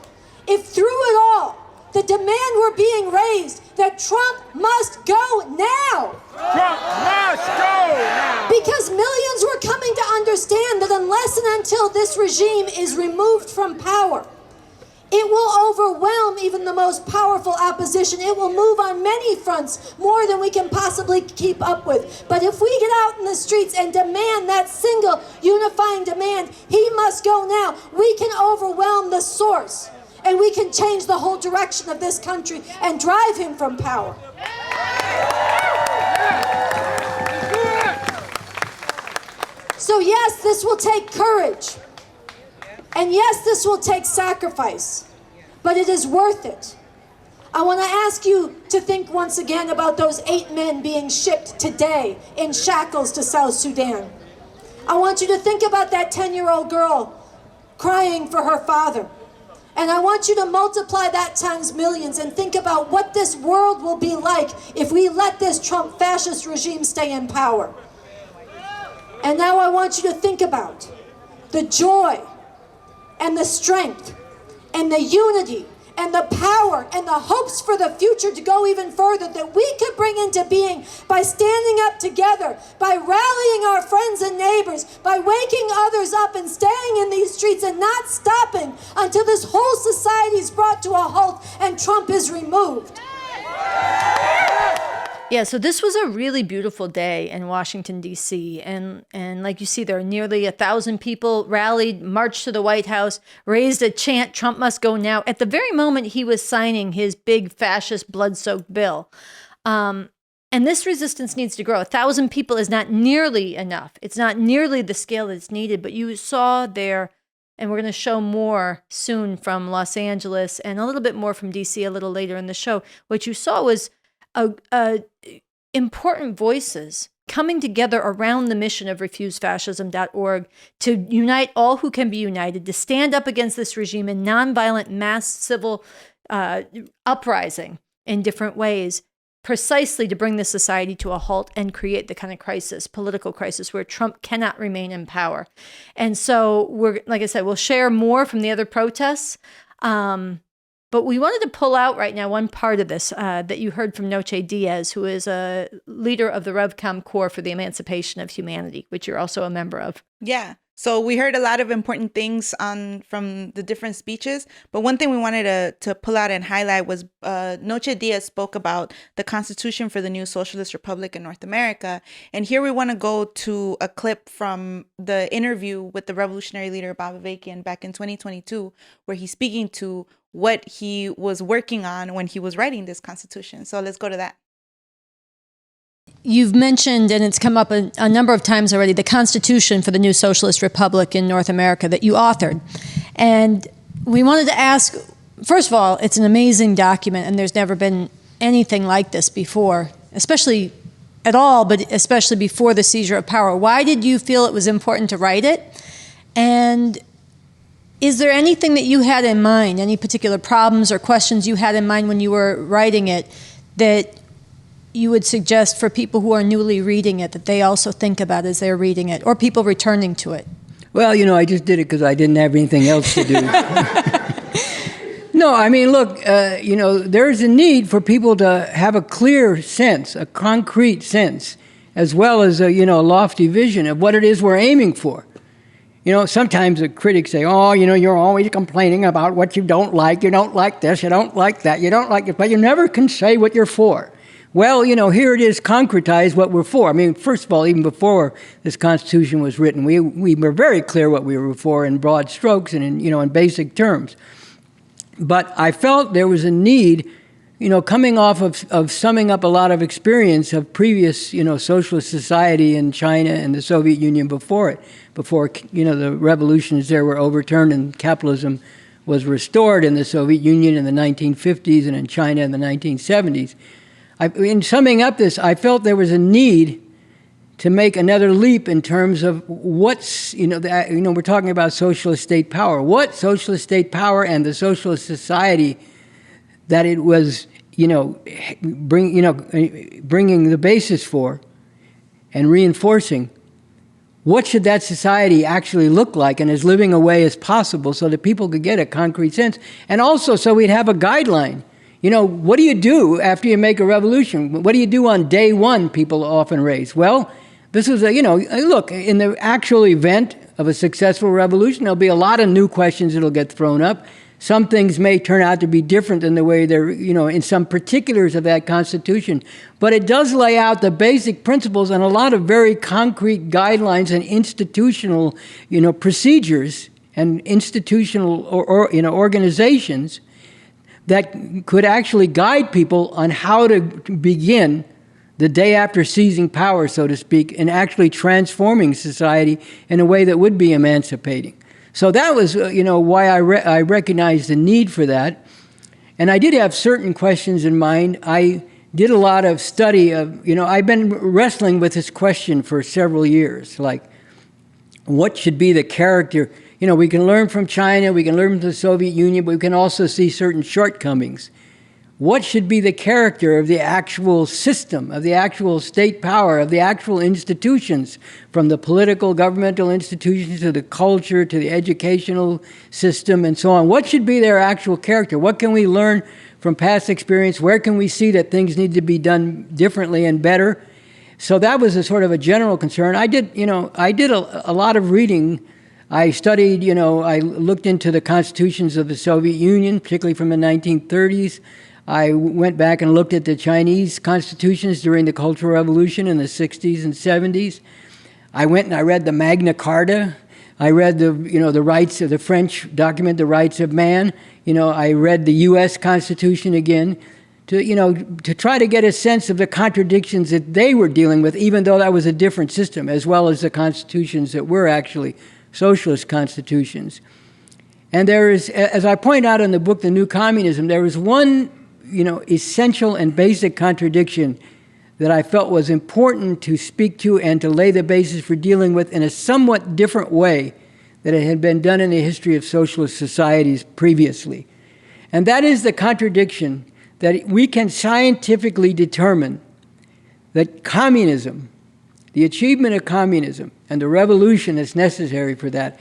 if through it all, the demand were being raised that Trump must go now. Trump must go now. Because millions were coming to understand that unless and until this regime is removed from power, it will overwhelm even the most powerful opposition. It will move on many fronts, more than we can possibly keep up with. But if we get out in the streets and demand that single unifying demand, he must go now, we can overwhelm the source. And we can change the whole direction of this country and drive him from power. So yes, this will take courage. And yes, this will take sacrifice, but it is worth it. I want to ask you to think once again about those 8 men being shipped today in shackles to South Sudan. I want you to think about that 10-year-old girl crying for her father. And I want you to multiply that times millions and think about what this world will be like if we let this Trump fascist regime stay in power. And now I want you to think about the joy and the strength and the unity and the power and the hopes for the future to go even further that we could bring into being by standing up together, by rallying our friends and neighbors, by waking others up and staying in these streets and not stopping until this whole society is brought to a halt and Trump is removed. Yeah, so this was a really beautiful day in Washington, D.C. And like you see, there are nearly 1,000 people rallied, marched to the White House, raised a chant, Trump must go now, at the very moment he was signing his big fascist blood-soaked bill. And this resistance needs to grow. 1,000 people is not nearly enough. It's not nearly the scale that's needed, but you saw there, and we're going to show more soon from Los Angeles and a little bit more from D.C. a little later in the show. What you saw was important voices coming together around the mission of refusefascism.org to unite all who can be united, to stand up against this regime in nonviolent mass civil uprising in different ways, precisely to bring the society to a halt and create the kind of crisis, political crisis, where Trump cannot remain in power. And so we're, like I said, we'll share more from the other protests. But we wanted to pull out right now one part of this that you heard from Noche Diaz, who is a leader of the RevCom Corps for the Emancipation of Humanity, which you're also a member of. Yeah. So we heard a lot of important things from the different speeches. But one thing we wanted to pull out and highlight was Noche Diaz spoke about the Constitution for the new Socialist Republic in North America. And here we want to go to a clip from the interview with the revolutionary leader Bob Avakian back in 2022, where he's speaking to what he was working on when he was writing this Constitution. So let's go to that. you've mentioned, and it's come up a number of times already, the Constitution for the new Socialist Republic in North America that you authored. And we wanted to ask, first of all, it's an amazing document, and there's never been anything like this before, especially at all, but especially before the seizure of power. Why did you feel it was important to write it? And is there anything that you had in mind, any particular problems or questions you had in mind when you were writing it that you would suggest for people who are newly reading it that they also think about as they're reading it, or people returning to it? Well, I just did it because I didn't have anything else to do. No, I mean, look, there's a need for people to have a clear sense, a concrete sense, as well as a lofty vision of what it is we're aiming for. Sometimes the critics say, oh, you're always complaining about what you don't like this, you don't like that, you don't like it, but you never can say what you're for. Well, here it is concretized what we're for. I mean, first of all, even before this Constitution was written, we were very clear what we were for in broad strokes and in basic terms. But I felt there was a need, coming off of summing up a lot of experience of previous, socialist society in China and the Soviet Union before it, before, the revolutions there were overturned and capitalism was restored in the Soviet Union in the 1950s and in China in the 1970s. In summing up this, I felt there was a need to make another leap in terms of what's, we're talking about socialist state power. What socialist state power and the socialist society that it was, bringing the basis for and reinforcing, what should that society actually look like and as living a way as possible so that people could get a concrete sense, and also so we'd have a guideline. What do you do after you make a revolution? What do you do on day one, people often raise? Well, this is look, in the actual event of a successful revolution, there'll be a lot of new questions that'll get thrown up. Some things may turn out to be different than the way they're, in some particulars of that Constitution. But it does lay out the basic principles and a lot of very concrete guidelines and institutional, procedures and institutional organizations that could actually guide people on how to begin the day after seizing power, so to speak, and actually transforming society in a way that would be emancipating. So that was, why I recognized the need for that. And I did have certain questions in mind. I did a lot of study of, I've been wrestling with this question for several years, like, what should be the character? We can learn from China, we can learn from the Soviet Union, but we can also see certain shortcomings. What should be the character of the actual system, of the actual state power, of the actual institutions, from the political, governmental institutions to the culture, to the educational system, and so on? What should be their actual character? What can we learn from past experience? Where can we see that things need to be done differently and better? So that was a sort of a general concern. I did a lot of reading. I studied, I looked into the constitutions of the Soviet Union, particularly from the 1930s. I went back and looked at the Chinese constitutions during the Cultural Revolution in the 60s and 70s. I went and I read the Magna Carta. I read the rights of the French document, the Rights of Man. I read the U.S. Constitution again to try to get a sense of the contradictions that they were dealing with, even though that was a different system, as well as the constitutions that were actually socialist constitutions. And there is, as I point out in the book, The New Communism, there is one essential and basic contradiction that I felt was important to speak to and to lay the basis for dealing with in a somewhat different way than it had been done in the history of socialist societies previously. And that is the contradiction that we can scientifically determine that communism, the achievement of communism and the revolution that's necessary for that,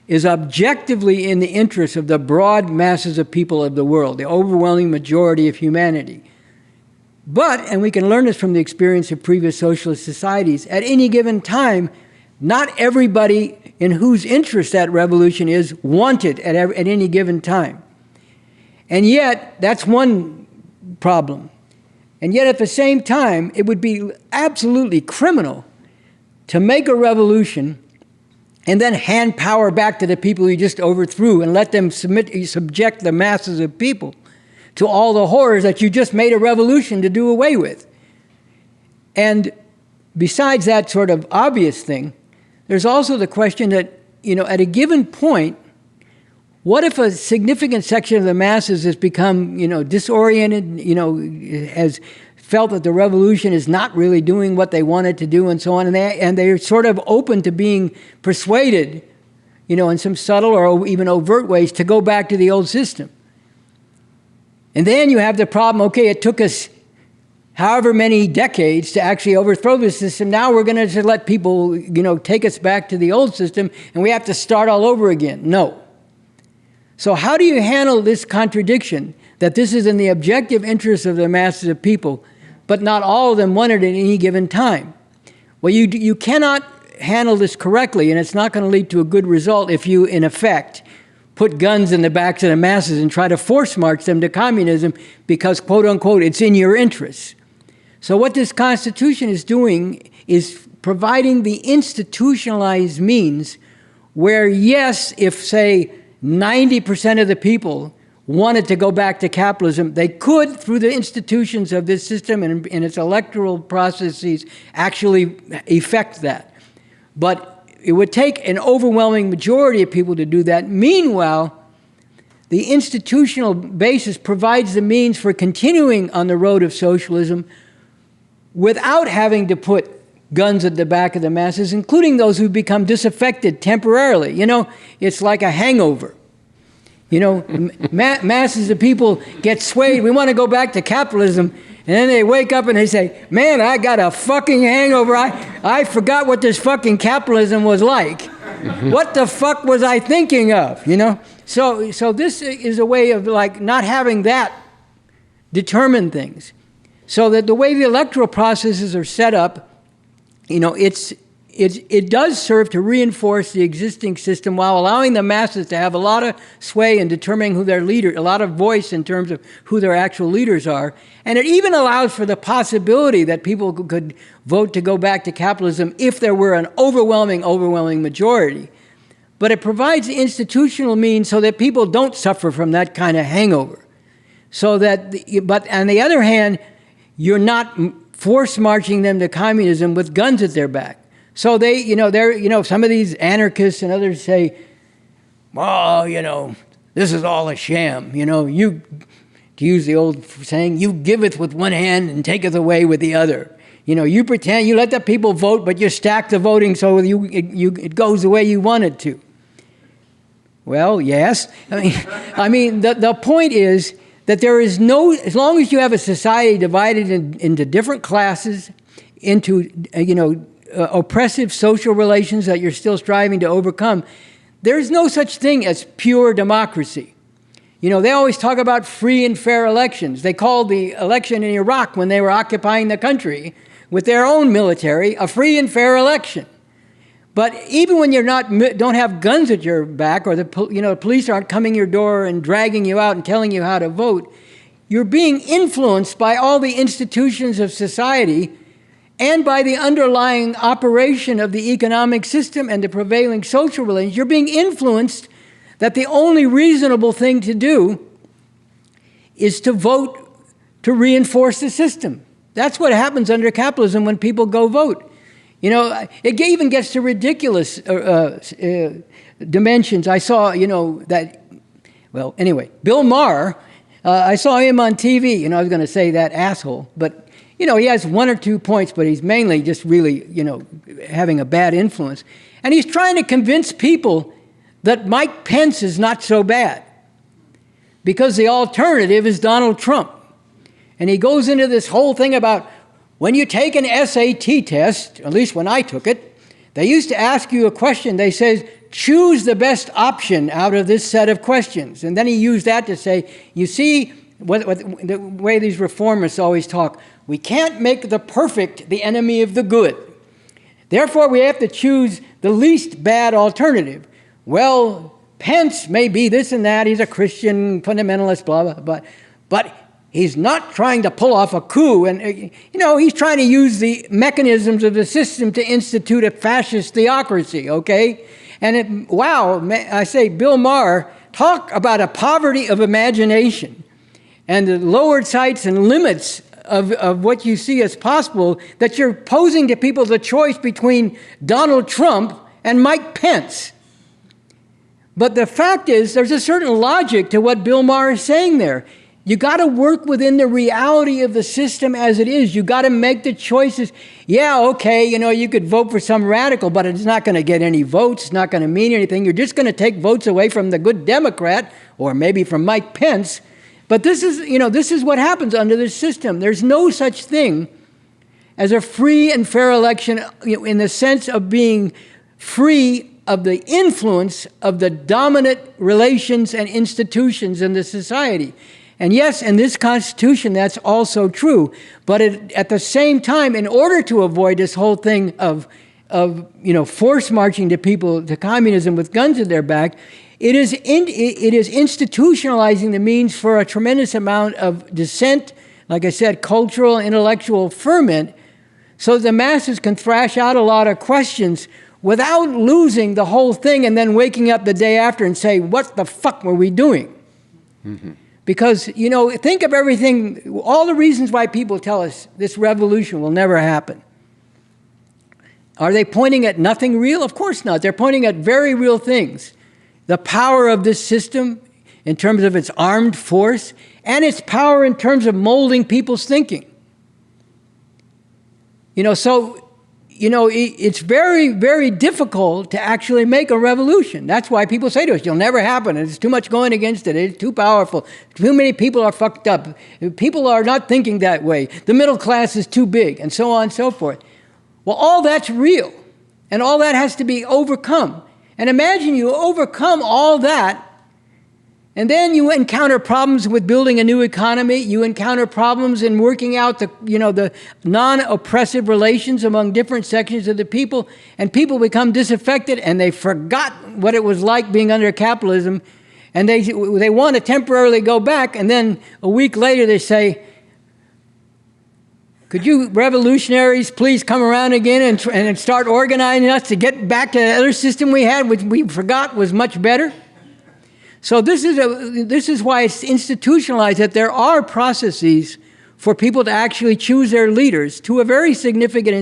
is objectively in the interest of the broad masses of people of the world, the overwhelming majority of humanity. But, and we can learn this from the experience of previous socialist societies, at any given time, not everybody in whose interest that revolution is wanted at any given time. And yet, that's one problem. And yet at the same time, it would be absolutely criminal to make a revolution and then hand power back to the people you just overthrew and let them subject the masses of people to all the horrors that you just made a revolution to do away with. And besides that sort of obvious thing, there's also the question that, at a given point, what if a significant section of the masses has become, disoriented, has felt that the revolution is not really doing what they want it to do and so on, and they're sort of open to being persuaded, in some subtle or even overt ways to go back to the old system. And then you have the problem, okay, it took us however many decades to actually overthrow the system. Now we're going to let people, take us back to the old system, and we have to start all over again. No. So how do you handle this contradiction that this is in the objective interest of the masses of people, but not all of them want it at any given time? Well, you cannot handle this correctly, and it's not going to lead to a good result if you, in effect, put guns in the backs of the masses and try to force march them to communism because, quote unquote, it's in your interests. So what this Constitution is doing is providing the institutionalized means where, yes, if, say, 90% of the people wanted to go back to capitalism, they could, through the institutions of this system and its electoral processes, actually effect that. But it would take an overwhelming majority of people to do that. Meanwhile, the institutional basis provides the means for continuing on the road of socialism without having to put guns at the back of the masses, including those who become disaffected temporarily. It's like a hangover. Masses of people get swayed. We want to go back to capitalism. And then they wake up and they say, man, I got a fucking hangover. I forgot what this fucking capitalism was like. What the fuck was I thinking of? So this is a way of not having that determine things. So that the way the electoral processes are set up, it does serve to reinforce the existing system while allowing the masses to have a lot of sway in determining who their leader, a lot of voice in terms of who their actual leaders are. And it even allows for the possibility that people could vote to go back to capitalism if there were an overwhelming majority. But it provides the institutional means so that people don't suffer from that kind of hangover. But on the other hand, you're not force marching them to communism with guns at their back. So they, some of these anarchists and others say, well, this is all a sham. You, to use the old saying, you giveth with one hand and taketh away with the other. You pretend, you let the people vote, but you stack the voting so it goes the way you want it to. Well, yes. I mean, the point is that there is as long as you have a society divided into different classes, into, oppressive social relations that you're still striving to overcome, there's no such thing as pure democracy. They always talk about free and fair elections. They called the election in Iraq when they were occupying the country with their own military a free and fair election. But even when don't have guns at your back, or the police aren't coming your door and dragging you out and telling you how to vote, you're being influenced by all the institutions of society and by the underlying operation of the economic system and the prevailing social relations. You're being influenced that the only reasonable thing to do is to vote to reinforce the system. That's what happens under capitalism when people go vote. It even gets to ridiculous dimensions. I saw, Bill Maher, I saw him on TV, I was going to say that asshole, but, he has one or two points, but he's mainly just really, having a bad influence. And he's trying to convince people that Mike Pence is not so bad because the alternative is Donald Trump. And he goes into this whole thing about when you take an SAT test, at least when I took it, they used to ask you a question. They said, choose the best option out of this set of questions. And then he used that to say, you see, the way these reformists always talk, we can't make the perfect the enemy of the good. Therefore, we have to choose the least bad alternative. Well, Pence may be this and that. He's a Christian fundamentalist, blah, blah, but he's not trying to pull off a coup. And, he's trying to use the mechanisms of the system to institute a fascist theocracy, okay? And I say, Bill Maher, talk about a poverty of imagination and the lowered sights and limits of what you see as possible, that you're posing to people the choice between Donald Trump and Mike Pence. But the fact is, there's a certain logic to what Bill Maher is saying there. You got to work within the reality of the system as it is. You got to make the choices. Yeah, okay, you could vote for some radical, but it's not going to get any votes. It's not going to mean anything. You're just going to take votes away from the good Democrat, or maybe from Mike Pence. But this is what happens under this system. There's no such thing as a free and fair election in the sense of being free of the influence of the dominant relations and institutions in the society. And yes, in this Constitution, that's also true. But at the same time, in order to avoid this whole thing of force marching to people to communism with guns at their back, it is institutionalizing the means for a tremendous amount of dissent, like I said, cultural, intellectual ferment, so the masses can thrash out a lot of questions without losing the whole thing and then waking up the day after and say, what the fuck were we doing? Mm-hmm. Because, think of everything, all the reasons why people tell us this revolution will never happen. Are they pointing at nothing real? Of course not. They're pointing at very real things. The power of this system in terms of its armed force and its power in terms of molding people's thinking. It's very, very difficult to actually make a revolution. That's why people say to us, it'll never happen. It's too much going against it. It's too powerful. Too many people are fucked up. People are not thinking that way. The middle class is too big, and so on and so forth. Well, all that's real, and all that has to be overcome. And imagine you overcome all that, and then you encounter problems with building a new economy. You encounter problems in working out the non-oppressive relations among different sections of the people, and people become disaffected, and they forgot what it was like being under capitalism, and they want to temporarily go back, and then a week later they say, could you revolutionaries please come around again and start organizing us to get back to the other system we had, which we forgot was much better? So this is why it's institutionalized, that there are processes for people to actually choose their leaders to a very significant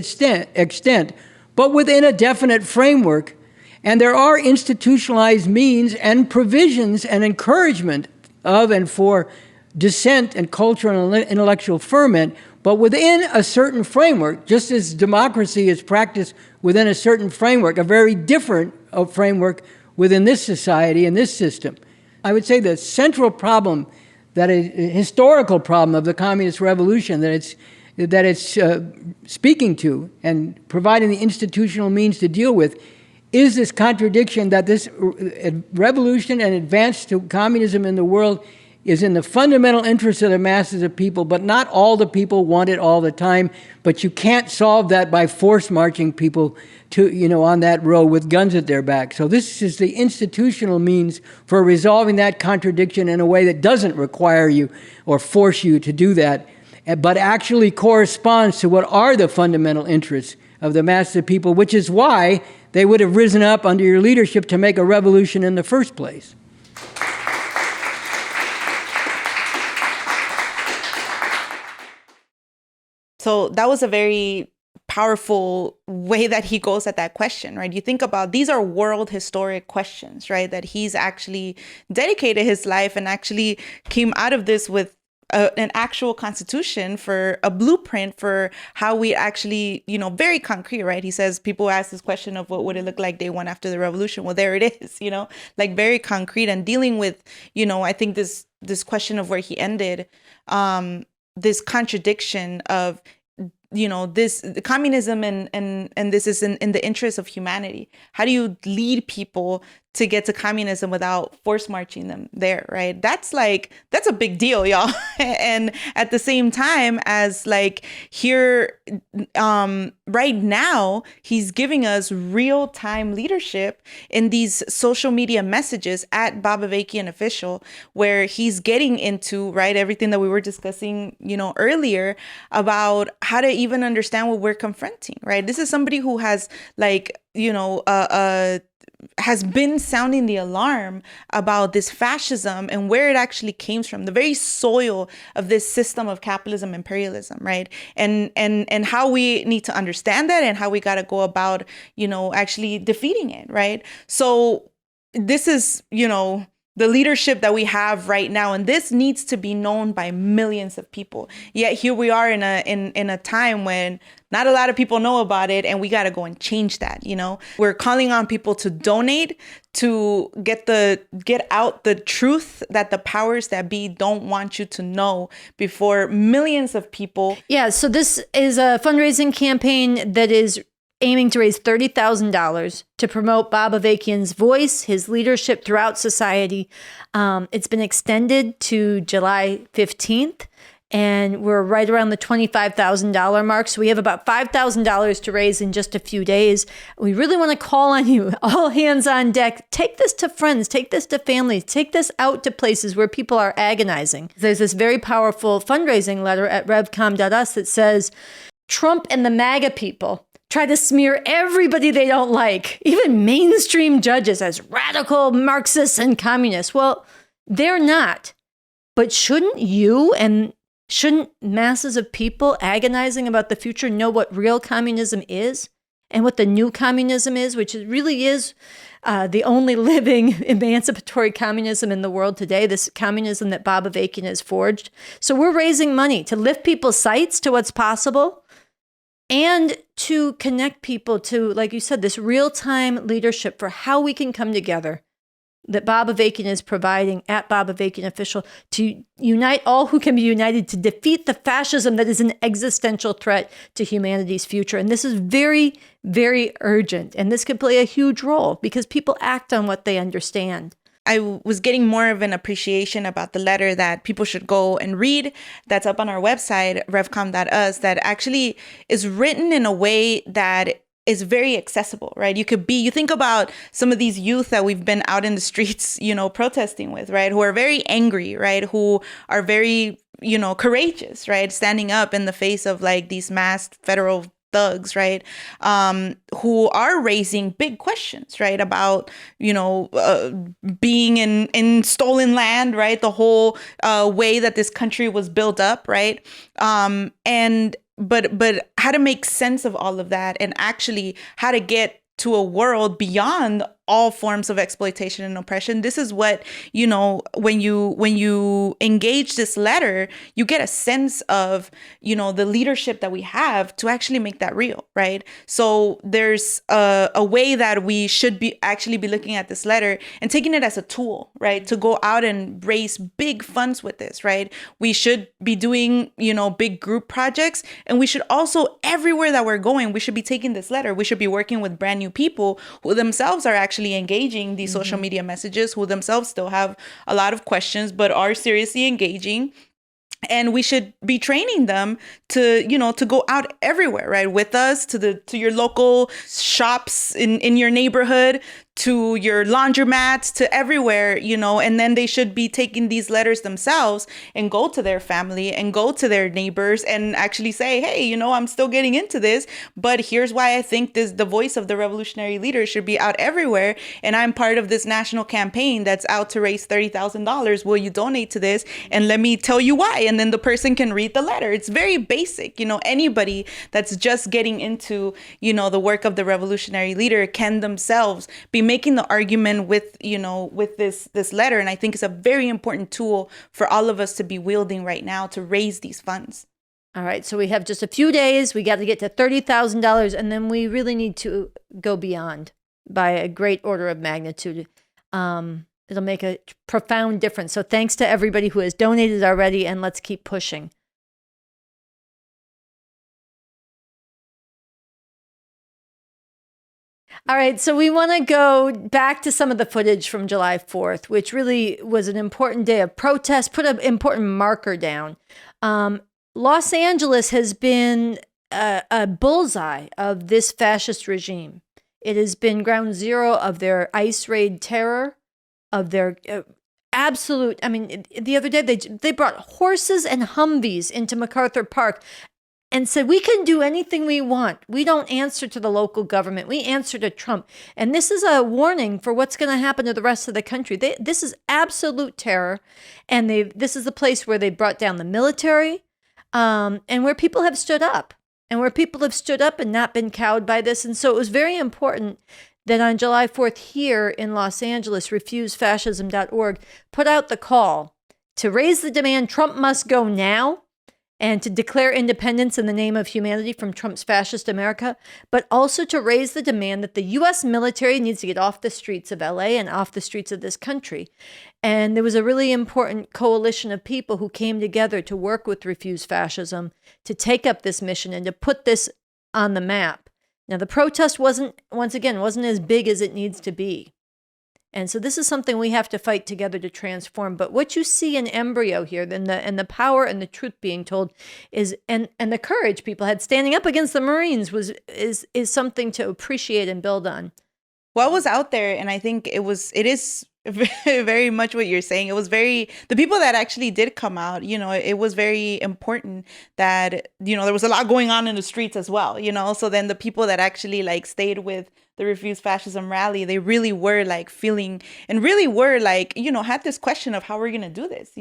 extent, but within a definite framework. And there are institutionalized means and provisions and encouragement of and for dissent and cultural and intellectual ferment, but within a certain framework, just as democracy is practiced within a certain framework, a very different framework within this society and this system. I would say the central problem, historical problem of the communist revolution that it's speaking to and providing the institutional means to deal with is this contradiction that this revolution and advance to communism in the world is in the fundamental interest of the masses of people, but not all the people want it all the time. But you can't solve that by force marching people to, on that road with guns at their back. So this is the institutional means for resolving that contradiction in a way that doesn't require you or force you to do that, but actually corresponds to what are the fundamental interests of the masses of people, which is why they would have risen up under your leadership to make a revolution in the first place. So that was a very powerful way that he goes at that question, right? You think about, these are world historic questions, right? That he's actually dedicated his life and actually came out of this with an actual constitution, for a blueprint for how we actually, very concrete, right? He says, people ask this question of what would it look like day one after the revolution? Well, there it is, like very concrete, and dealing with, I think this question of where he ended, this contradiction of, this communism and this is in the interest of humanity. How do you lead people to get to communism without force marching them there, right? That's a big deal, y'all. And at the same time as here, right now, he's giving us real-time leadership in these social media messages at Bob Avakian Official, where he's getting into, right, everything that we were discussing, earlier about how to even understand what we're confronting, right? This is somebody who has has been sounding the alarm about this fascism and where it actually came from, the very soil of this system of capitalism, imperialism, right? And how we need to understand that and how we got to go about, actually defeating it, right? So this is, the leadership that we have right now, and this needs to be known by millions of people. Yet here we are in a time when not a lot of people know about it, and we got to go and change that. We're calling on people to donate, to get out the truth that the powers that be don't want you to know before millions of people. Yeah, so this is a fundraising campaign that is aiming to raise $30,000 to promote Bob Avakian's voice, his leadership throughout society. It's been extended to July 15th, and we're right around the $25,000 mark. So we have about $5,000 to raise in just a few days. We really want to call on you, all hands on deck. Take this to friends, take this to families, take this out to places where people are agonizing. There's this very powerful fundraising letter at revcom.us that says, Trump and the MAGA people try to smear everybody they don't like, even mainstream judges, as radical Marxists and communists. Well, they're not. But shouldn't you and shouldn't masses of people agonizing about the future know what real communism is and what the new communism is, which really is the only living emancipatory communism in the world today, this communism that Bob Avakian has forged? So we're raising money to lift people's sights to what's possible, and to connect people to, like you said, this real-time leadership for how we can come together that Bob Avakian is providing at Bob Avakian Official to unite all who can be united to defeat the fascism that is an existential threat to humanity's future. And this is very, very urgent. And this could play a huge role because people act on what they understand. I was getting more of an appreciation about the letter that people should go and read. That's up on our website, revcom.us, that actually is written in a way that is very accessible, right? You think about some of these youth that we've been out in the streets, protesting with, right? Who are very angry, right? Who are very, courageous, right? Standing up in the face of like these masked federal thugs, right? Who are raising big questions, right? About, being in stolen land, right? The whole way that this country was built up, right? But how to make sense of all of that and actually how to get to a world beyond all forms of exploitation and oppression. This is what, when you engage this letter, you get a sense of, the leadership that we have to actually make that real, right? So there's a way that we should be looking at this letter and taking it as a tool, right? To go out and raise big funds with this, right? We should be doing, big group projects. And we should also, everywhere that we're going, we should be taking this letter. We should be working with brand new people who themselves are actually engaging these social media messages, who themselves still have a lot of questions, but are seriously engaging. And we should be training them to, to go out everywhere, right? With us, to your local shops in your neighborhood, to your laundromats, to everywhere, and then they should be taking these letters themselves and go to their family and go to their neighbors and actually say, hey, I'm still getting into this, but here's why I think the voice of the revolutionary leader should be out everywhere. And I'm part of this national campaign that's out to raise $30,000. Will you donate to this? And let me tell you why. And then the person can read the letter. It's very basic. Anybody that's just getting into, the work of the revolutionary leader can themselves be making the argument with this letter. And I think it's a very important tool for all of us to be wielding right now to raise these funds. All right. So we have just a few days. We got to get to $30,000, and then we really need to go beyond by a great order of magnitude. It'll make a profound difference. So thanks to everybody who has donated already, and let's keep pushing. All right, so we want to go back to some of the footage from July 4th, which really was an important day of protest, put an important marker down. Los Angeles has been a bullseye of this fascist regime. It has been ground zero of their ICE raid terror, of their absolute, the other day they brought horses and Humvees into MacArthur Park. and said, we can do anything we want. We don't answer to the local government. We answer to Trump. And this is a warning for what's going to happen to the rest of the country. This is absolute terror. And this is the place where they brought down the military, and where people have stood up. And where people have stood up and not been cowed by this. And so it was very important that on July 4th here in Los Angeles, refusefascism.org put out the call to raise the demand, Trump must go now, and to declare independence in the name of humanity from Trump's fascist America, but also to raise the demand that the U.S. military needs to get off the streets of L.A. and off the streets of this country. And there was a really important coalition of people who came together to work with Refuse Fascism to take up this mission and to put this on the map. Now, the protest wasn't as big as it needs to be. And so this is something we have to fight together to transform. But what you see in embryo here, and the power and the truth being told is, and the courage people had standing up against the Marines is something to appreciate and build on. What was out there, and I think it is very much what you're saying. It was the people that actually did come out, it was very important that, there was a lot going on in the streets as well, so then the people that actually stayed with the Refuse Fascism rally, they really were feeling and really were had this question of how we're going to do this,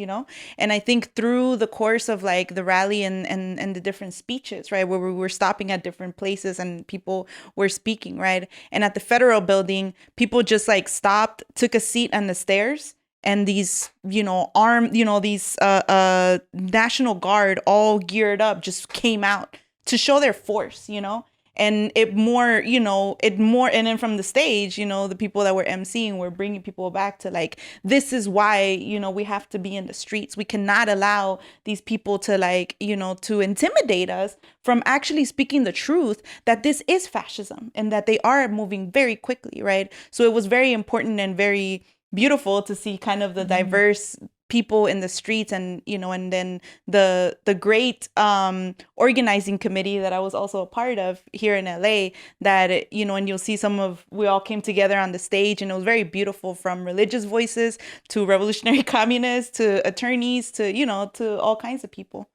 and I think through the course of the rally and the different speeches, right, where we were stopping at different places and people were speaking, right, and at the federal building, people just stopped, took a seat on the stairs, and these armed these National Guard all geared up just came out to show their force, and and then from the stage, the people that were emceeing were bringing people back to this is why, we have to be in the streets. We cannot allow these people to to intimidate us from actually speaking the truth that this is fascism and that they are moving very quickly, right? So it was very important and very beautiful to see kind of the diverse people in the streets, and and then the great organizing committee that I was also a part of here in LA, that and you'll see we all came together on the stage, and it was very beautiful, from religious voices to revolutionary communists to attorneys to to all kinds of people.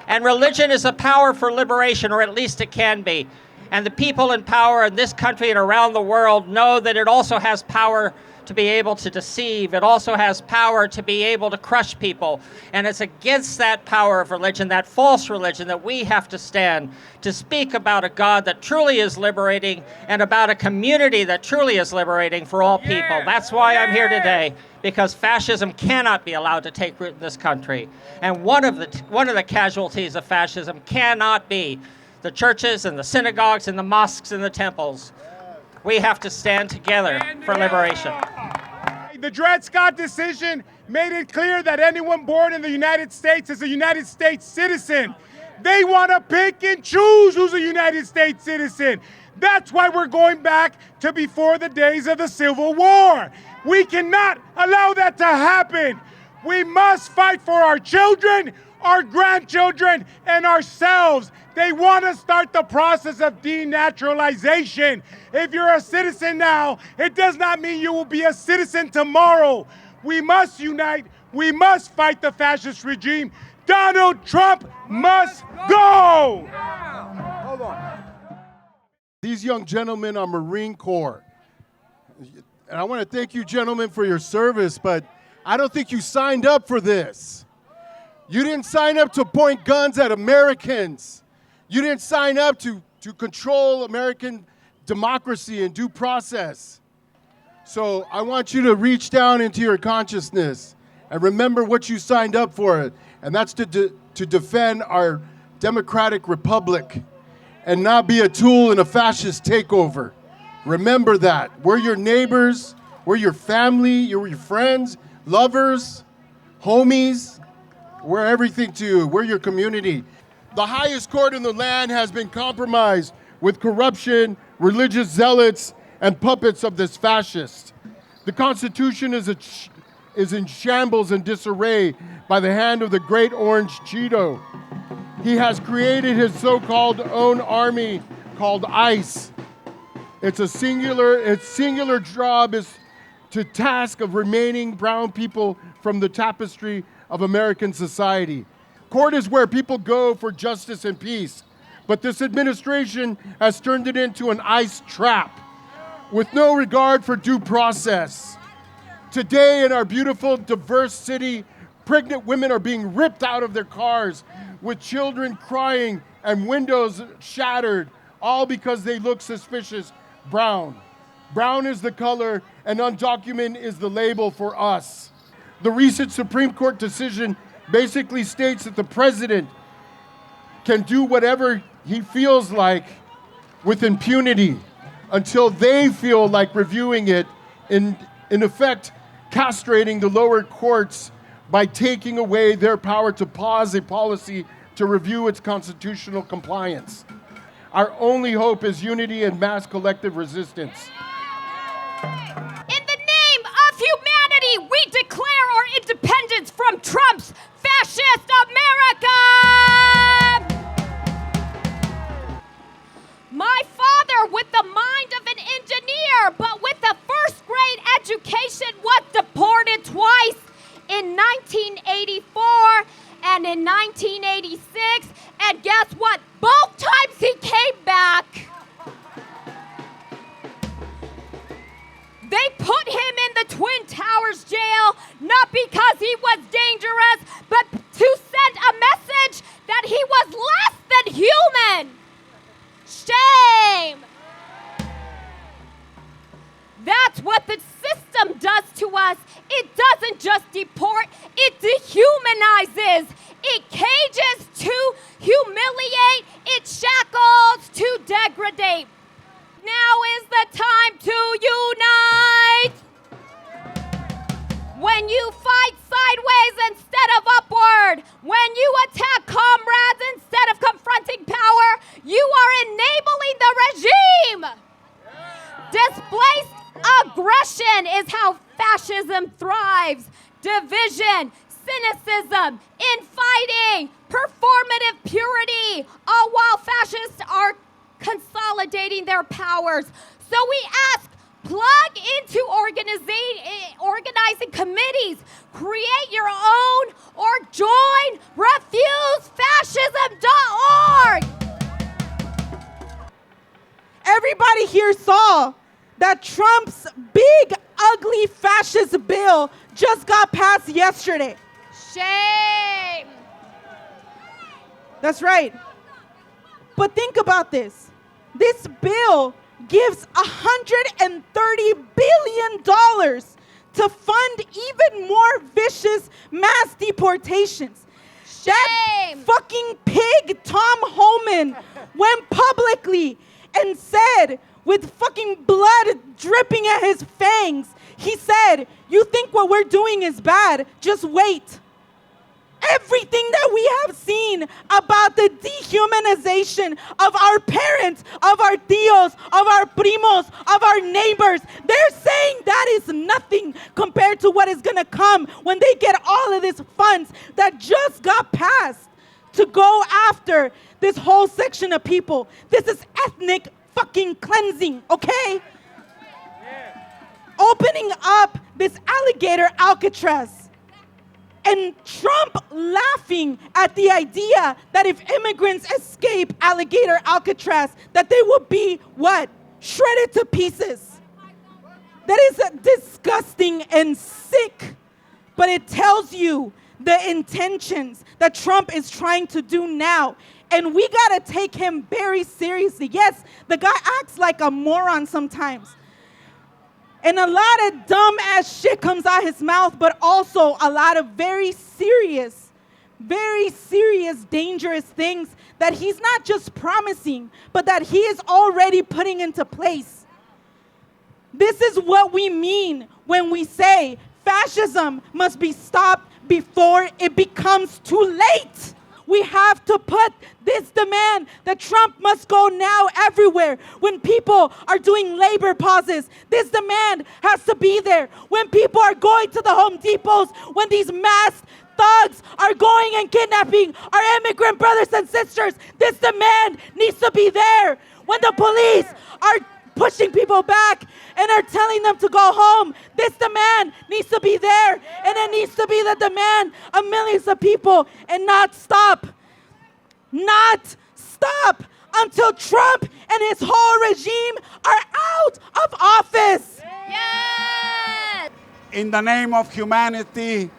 And religion is a power for liberation, or at least it can be. And the people in power in this country and around the world know that it also has power to be able to deceive. It also has power to be able to crush people. And it's against that power of religion, that false religion, that we have to stand to speak about a God that truly is liberating and about a community that truly is liberating for all people. That's why I'm here today, because fascism cannot be allowed to take root in this country. And one of the casualties of fascism cannot be the churches and the synagogues and the mosques and the temples. We have to stand together for liberation. The Dred Scott decision made it clear that anyone born in the United States is a United States citizen. They want to pick and choose who's a United States citizen. That's why we're going back to before the days of the Civil War. We cannot allow that to happen. We must fight for our children, our grandchildren, and ourselves. They want to start the process of denaturalization. If you're a citizen now, it does not mean you will be a citizen tomorrow. We must unite. We must fight the fascist regime. Donald Trump must go! Hold on. These young gentlemen are Marine Corps. And I want to thank you, gentlemen, for your service, but I don't think you signed up for this. You didn't sign up to point guns at Americans. You didn't sign up to control American democracy and due process. So I want you to reach down into your consciousness and remember what you signed up for, and that's to defend our democratic republic and not be a tool in a fascist takeover. Remember that. We're your neighbors, we're your family, we're your friends, lovers, homies. We're everything to you. We're your community. The highest court in the land has been compromised with corruption, religious zealots, and puppets of this fascist. The Constitution is in shambles and disarray by the hand of the great orange Cheeto. He has created his so-called own army called ICE. Its singular job is to task of remaining brown people from the tapestry of American society. Court is where people go for justice and peace, but this administration has turned it into an ICE trap with no regard for due process. Today in our beautiful, diverse city, pregnant women are being ripped out of their cars with children crying and windows shattered, all because they look suspicious brown. Brown is the color and undocumented is the label for us. The recent Supreme Court decision basically states that the president can do whatever he feels like with impunity until they feel like reviewing it, in effect castrating the lower courts by taking away their power to pause a policy to review its constitutional compliance. Our only hope is unity and mass collective resistance. In the name of humanity, we declare our independence from Trump's fascist America! My father, with the mind of an engineer, but with a first grade education, was deported twice in 1984 and in 1986. And guess what? Both times he came back. They put him in the Twin Towers jail, not because he was dangerous, but to send a message that he was less than human. Shame. That's what the system does to us. It doesn't just deport, it dehumanizes. It cages to humiliate, it shackles to degrade. Now is the time to unite. When you fight sideways instead of upward, when you attack comrades instead of confronting power, you are enabling the regime. Displaced aggression is how fascism thrives. Division, cynicism, infighting, performative purity, all while fascists are consolidating their powers. So we ask, plug into organizing committees, create your own, or join refusefascism.org. Everybody here saw that Trump's big, ugly fascist bill just got passed yesterday. Shame. That's right. But think about this. This bill gives $130 billion to fund even more vicious mass deportations. Shame. That fucking pig, Tom Homan, went publicly and said, with fucking blood dripping at his fangs, he said, "You think what we're doing is bad? Just wait." Everything that we have seen about the dehumanization of our parents, of our tios, of our primos, of our neighbors, they're saying that is nothing compared to what is gonna come when they get all of these funds that just got passed to go after this whole section of people. This is ethnic fucking cleansing, okay? Opening up this alligator Alcatraz. And Trump laughing at the idea that if immigrants escape alligator Alcatraz, that they will be, what? Shredded to pieces. That is disgusting and sick. But it tells you the intentions that Trump is trying to do now. And we gotta take him very seriously. Yes, the guy acts like a moron sometimes. And a lot of dumb ass shit comes out his mouth, but also a lot of very serious, dangerous things that he's not just promising, but that he is already putting into place. This is what we mean when we say fascism must be stopped before it becomes too late. We have to put this demand that Trump must go now everywhere. When people are doing labor pauses, this demand has to be there. When people are going to the Home Depots, when these mass thugs are going and kidnapping our immigrant brothers and sisters, this demand needs to be there. When the police are pushing people back and are telling them to go home. This demand needs to be there, and it needs to be the demand of millions of people, and not stop. Not stop until Trump and his whole regime are out of office. Yes! In the name of humanity,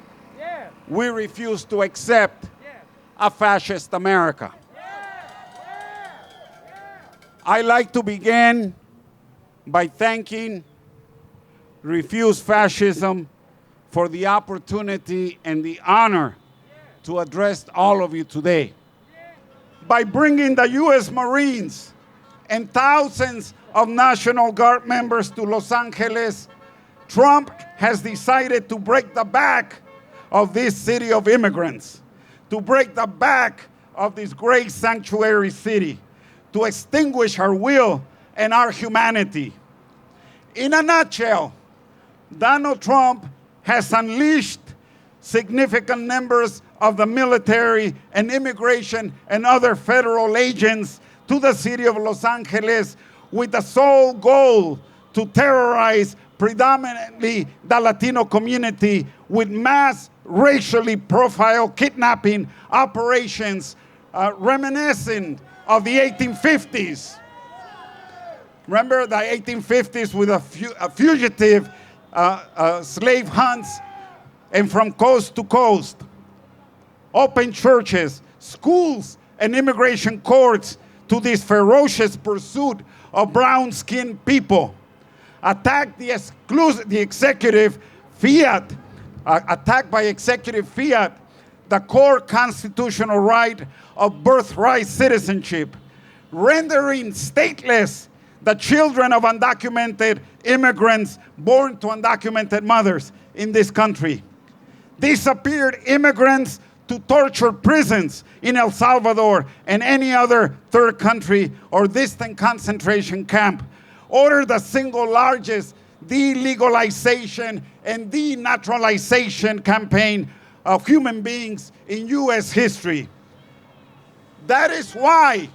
we refuse to accept a fascist America. I'd like to begin by thanking Refuse Fascism for the opportunity and the honor to address all of you today. By bringing the U.S. Marines and thousands of National Guard members to Los Angeles, Trump has decided to break the back of this city of immigrants, to break the back of this great sanctuary city, to extinguish our will and our humanity. In a nutshell, Donald Trump has unleashed significant numbers of the military and immigration and other federal agents to the city of Los Angeles with the sole goal to terrorize predominantly the Latino community with mass racially profiled kidnapping operations reminiscent of the 1850s. Remember the 1850s with a fugitive slave hunts, and from coast to coast, open churches, schools, and immigration courts to this ferocious pursuit of brown-skinned people. Attacked the executive fiat, attacked by executive fiat, the core constitutional right of birthright citizenship, rendering stateless the children of undocumented immigrants born to undocumented mothers in this country. Disappeared immigrants to torture prisons in El Salvador and any other third country or distant concentration camp. Ordered the single largest delegalization and denaturalization campaign of human beings in U.S. history. That is why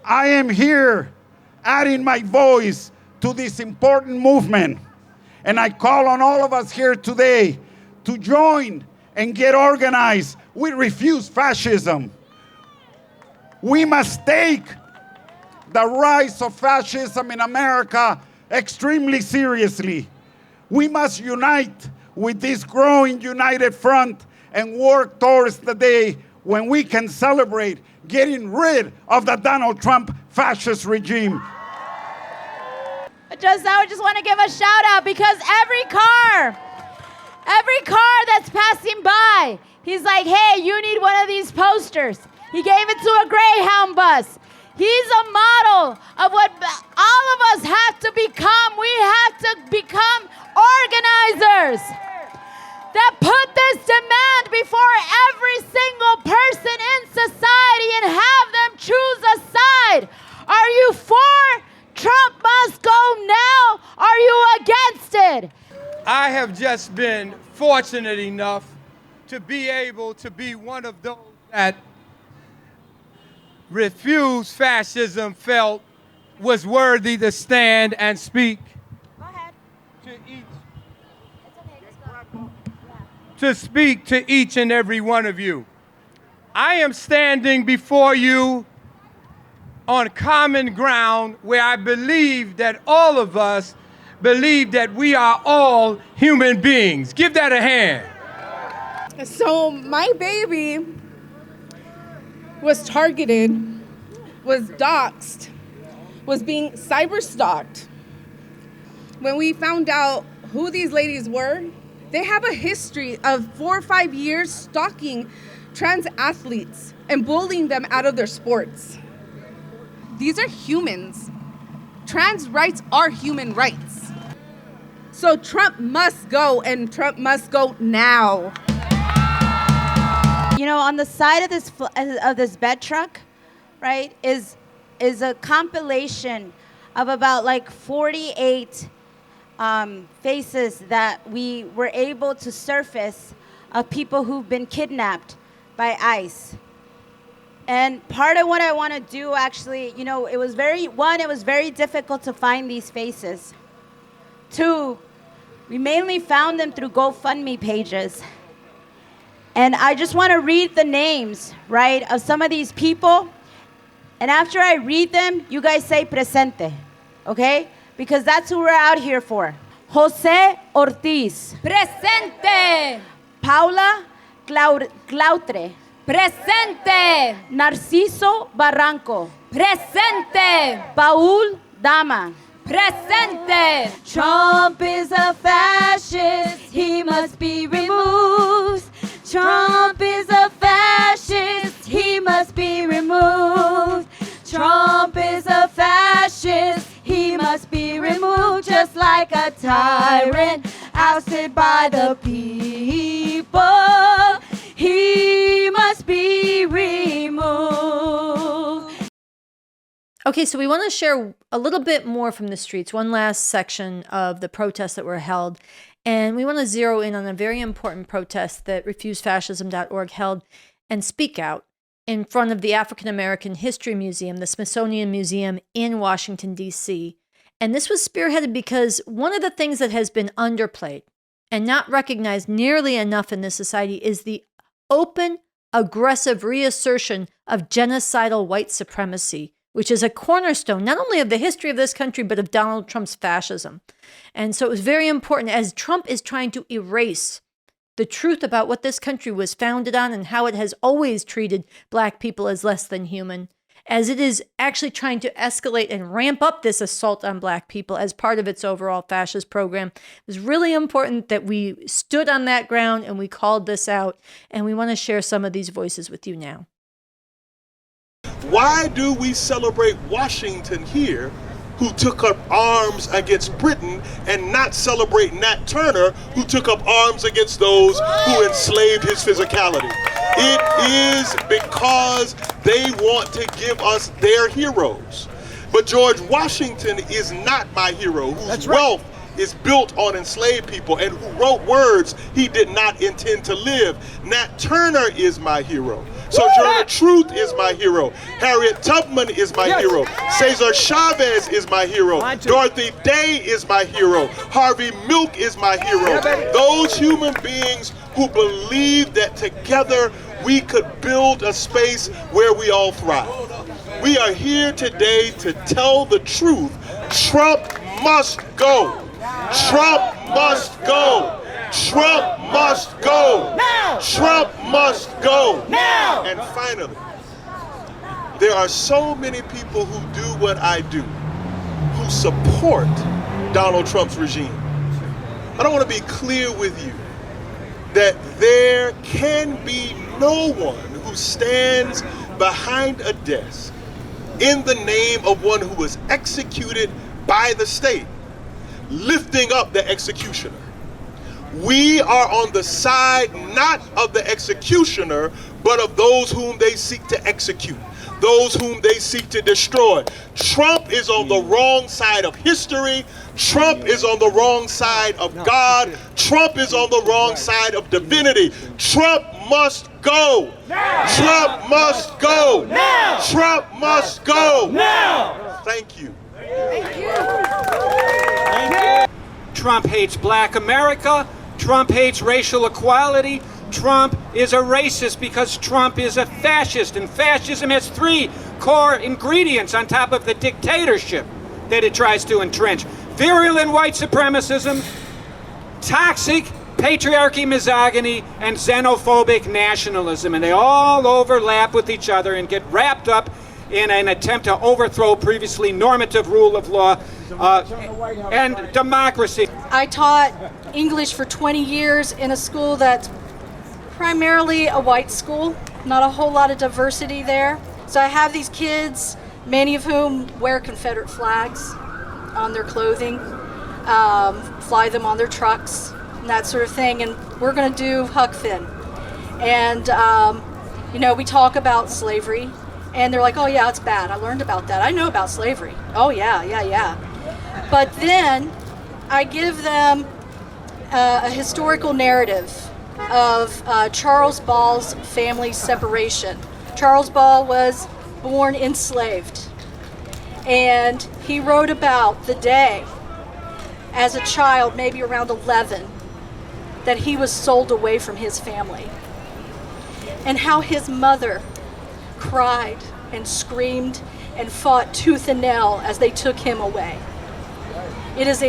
I am here adding my voice to this important movement. And I call on all of us here today to join and get organized. We refuse fascism. We must take the rise of fascism in America extremely seriously. We must unite with this growing united front and work towards the day when we can celebrate getting rid of the Donald Trump fascist regime. I just want to give a shout out because every car that's passing by, he's like, hey, you need one of these posters. He gave it to a Greyhound bus. He's a model of what all of us have to become. We have to become organizers that put this demand before every single person in society and have them choose a side. Are you for Trump must go now? Are you against it? I have just been fortunate enough to be able to be one of those that Refuse Fascism felt was worthy to stand and speak. Go ahead. To speak to each and every one of you. I am standing before you on common ground where I believe that all of us believe that we are all human beings. Give that a hand. So my baby was targeted, was doxxed, was being cyber stalked. When we found out who these ladies were, they have a history of 4 or 5 years stalking trans athletes and bullying them out of their sports. These are humans. Trans rights are human rights. So Trump must go, and Trump must go now. You know, on the side of this bed truck, right, is a compilation of about like 48 faces that we were able to surface of people who've been kidnapped by ICE. And part of what I want to do, actually, you know, it was very difficult to find these faces. 2, we mainly found them through GoFundMe pages. And I just want to read the names, right, of some of these people. And after I read them, you guys say presente, okay? Because that's who we're out here for. Jose Ortiz. Presente. Paula Clautre. Presente. Narciso Barranco. Presente. Paul Dama. Presente. Trump is a fascist. He must be removed. Trump is a fascist. He must be removed. Trump is a fascist. He must be removed, just like a tyrant ousted by the people. He must be removed. Okay, so we want to share a little bit more from the streets, one last section of the protests that were held. And we want to zero in on a very important protest that refusefascism.org held and Speak Out in front of the African American History Museum, the Smithsonian Museum in Washington, D.C. And this was spearheaded because one of the things that has been underplayed and not recognized nearly enough in this society is the open, aggressive reassertion of genocidal white supremacy, which is a cornerstone not only of the history of this country, but of Donald Trump's fascism. And so it was very important as Trump is trying to erase the truth about what this country was founded on and how it has always treated Black people as less than human, as it is actually trying to escalate and ramp up this assault on Black people as part of its overall fascist program. It was really important that we stood on that ground and we called this out, and we want to share some of these voices with you now. Why do we celebrate Washington here, who took up arms against Britain, and not celebrate Nat Turner, who took up arms against those who enslaved his physicality? It is because they want to give us their heroes. But George Washington is not my hero, whose wealth is built on enslaved people and who wrote words he did not intend to live. Nat Turner is my hero. Sojourner Truth is my hero. Harriet Tubman is my hero. Cesar Chavez is my hero. Dorothy Day is my hero. Harvey Milk is my hero. Those human beings who believed that together we could build a space where we all thrive. We are here today to tell the truth. Trump must go. Trump must go. Trump must go. Now. Trump must go. Now. And finally, there are so many people who do what I do, who support Donald Trump's regime. I don't want to be clear with you that there can be no one who stands behind a desk in the name of one who was executed by the state, lifting up the executioner. We are on the side not of the executioner, but of those whom they seek to execute, those whom they seek to destroy. Trump is on the wrong side of history. Trump is on the wrong side of God. Trump is on the wrong side of divinity. Trump must go. Now. Trump must go. Now. Trump must go. Now. Thank you. Thank you. Trump hates Black America. Trump hates racial equality. Trump is a racist because Trump is a fascist, and fascism has 3 core ingredients on top of the dictatorship that it tries to entrench: virulent white supremacism, toxic patriarchy, misogyny, and xenophobic nationalism, and they all overlap with each other and get wrapped up in an attempt to overthrow previously normative rule of law and democracy. I taught English for 20 years in a school that's primarily a white school, not a whole lot of diversity there. So I have these kids, many of whom wear Confederate flags on their clothing, fly them on their trucks, and that sort of thing. And we're going to do Huck Finn. And, we talk about slavery. And they're like, oh, yeah, it's bad. I learned about that. I know about slavery. Oh, yeah. But then I give them a historical narrative of Charles Ball's family separation. Charles Ball was born enslaved. And he wrote about the day as a child, maybe around 11, that he was sold away from his family. And how his mother cried and screamed and fought tooth and nail as they took him away. It is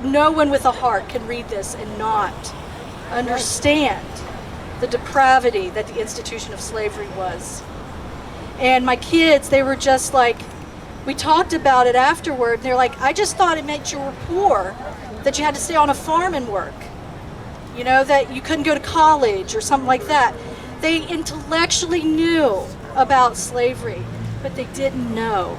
no one with a heart can read this and not understand the depravity that the institution of slavery was. And my kids, they were just like, we talked about it afterward, and they're like, I just thought it meant you were poor, that you had to stay on a farm and work, that you couldn't go to college or something like that. They intellectually knew about slavery, but they didn't know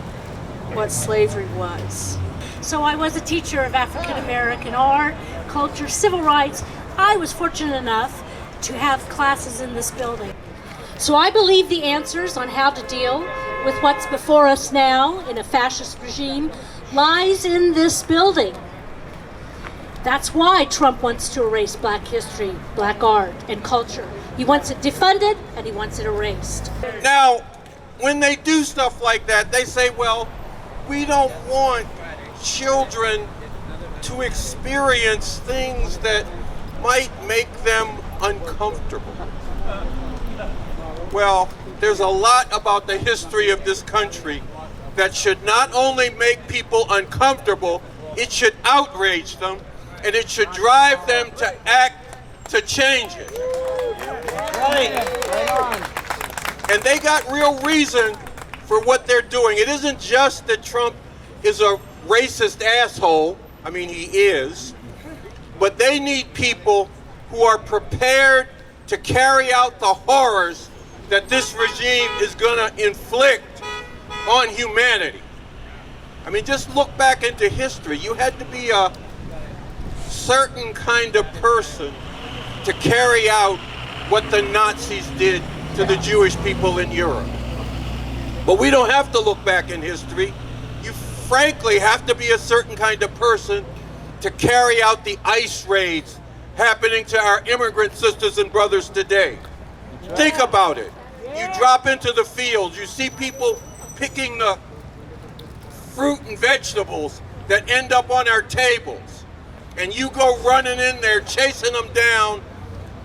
what slavery was. So I was a teacher of African American art, culture, civil rights. I was fortunate enough to have classes in this building. So I believe the answers on how to deal with what's before us now in a fascist regime lies in this building. That's why Trump wants to erase Black history, Black art, and culture. He wants it defunded and he wants it erased. Now, when they do stuff like that, they say, well, we don't want children to experience things that might make them uncomfortable. Well, there's a lot about the history of this country that should not only make people uncomfortable, it should outrage them, and it should drive them to act to change it. Right. And they got real reason for what they're doing. It isn't just that Trump is a racist asshole. I mean, he is. But they need people who are prepared to carry out the horrors that this regime is going to inflict on humanity. I mean, just look back into history. You had to be a certain kind of person to carry out what the Nazis did to the Jewish people in Europe. But we don't have to look back in history. You frankly have to be a certain kind of person to carry out the ICE raids happening to our immigrant sisters and brothers today. Think about it. You drop into the fields, you see people picking the fruit and vegetables that end up on our tables, and you go running in there, chasing them down,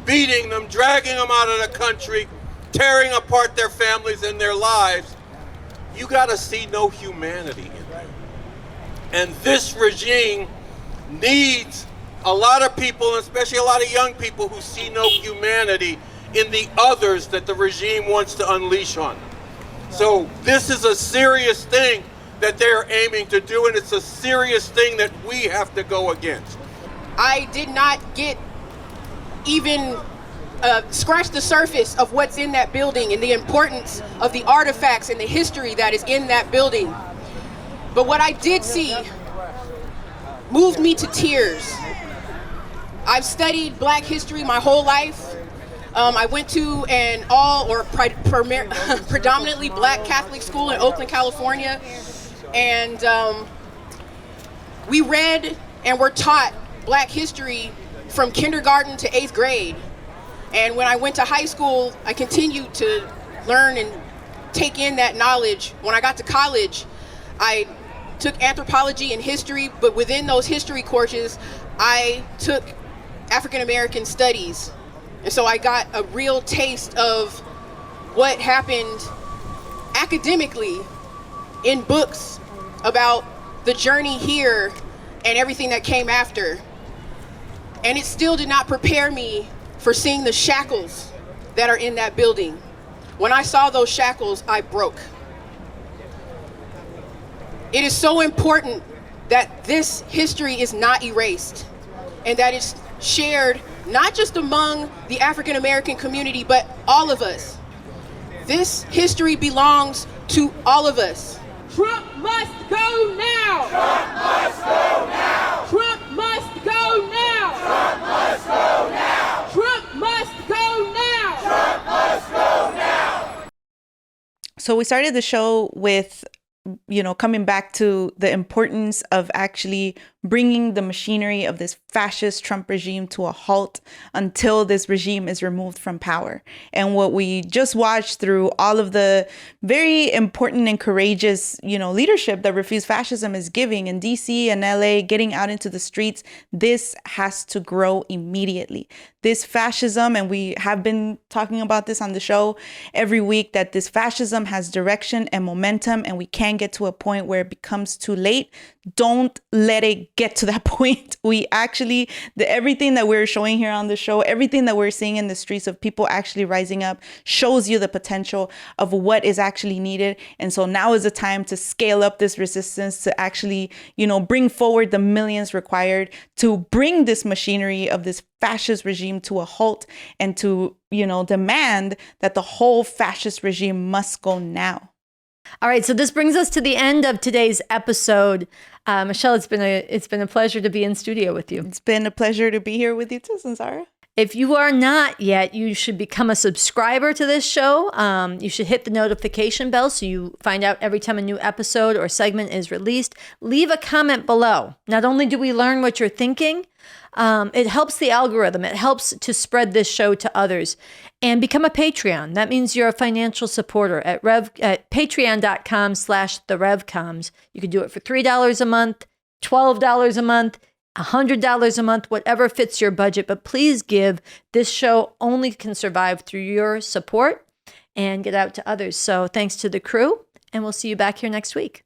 beating them, dragging them out of the country, tearing apart their families and their lives. You gotta see no humanity in that. And this regime needs a lot of people, especially a lot of young people, who see no humanity in the others that the regime wants to unleash on them. So this is a serious thing that they're aiming to do, and it's a serious thing that we have to go against. I did not get even scratch the surface of what's in that building and the importance of the artifacts and the history that is in that building. But what I did see moved me to tears. I've studied Black history my whole life. I went to an predominantly Black Catholic school in Oakland, California, and we read and were taught Black history from kindergarten to 8th grade. And when I went to high school, I continued to learn and take in that knowledge. When I got to college, I took anthropology and history, but within those history courses, I took African American studies. And so I got a real taste of what happened academically in books about the journey here and everything that came after. And it still did not prepare me for seeing the shackles that are in that building. When I saw those shackles, I broke. It is so important that this history is not erased and that it's shared not just among the African American community, but all of us. This history belongs to all of us. Trump must go now! Trump must go now! Trump must go now! Trump must go now! Trump must go now! Trump must go now! So we started the show with coming back to the importance of actually bringing the machinery of this fascist Trump regime to a halt until this regime is removed from power. And what we just watched through all of the very important and courageous, leadership that Refuse Fascism is giving in DC and LA, getting out into the streets, this has to grow immediately. This fascism, and we have been talking about this on the show every week, that this fascism has direction and momentum, and we can get to a point where it becomes too late. Don't let it get to that point. We actually, everything that we're showing here on the show, everything that we're seeing in the streets of people actually rising up shows you the potential of what is actually needed. And so now is the time to scale up this resistance, to actually, bring forward the millions required to bring this machinery of this fascist regime to a halt, and to, demand that the whole fascist regime must go now. All right, so this brings us to the end of today's episode. Michelle, it's been a pleasure to be in studio with you. It's been a pleasure to be here with you too, Sunsara. If you are not yet, you should become a subscriber to this show. You should hit the notification bell so you find out every time a new episode or segment is released. Leave a comment below. Not only do we learn what you're thinking, it helps the algorithm. It helps to spread this show to others. And become a Patreon. That means you're a financial supporter at patreon.com/therevcoms. You can do it for $3 a month, $12 a month, $100 a month, whatever fits your budget. But please give. This show only can survive through your support and get out to others. So thanks to the crew, and we'll see you back here next week.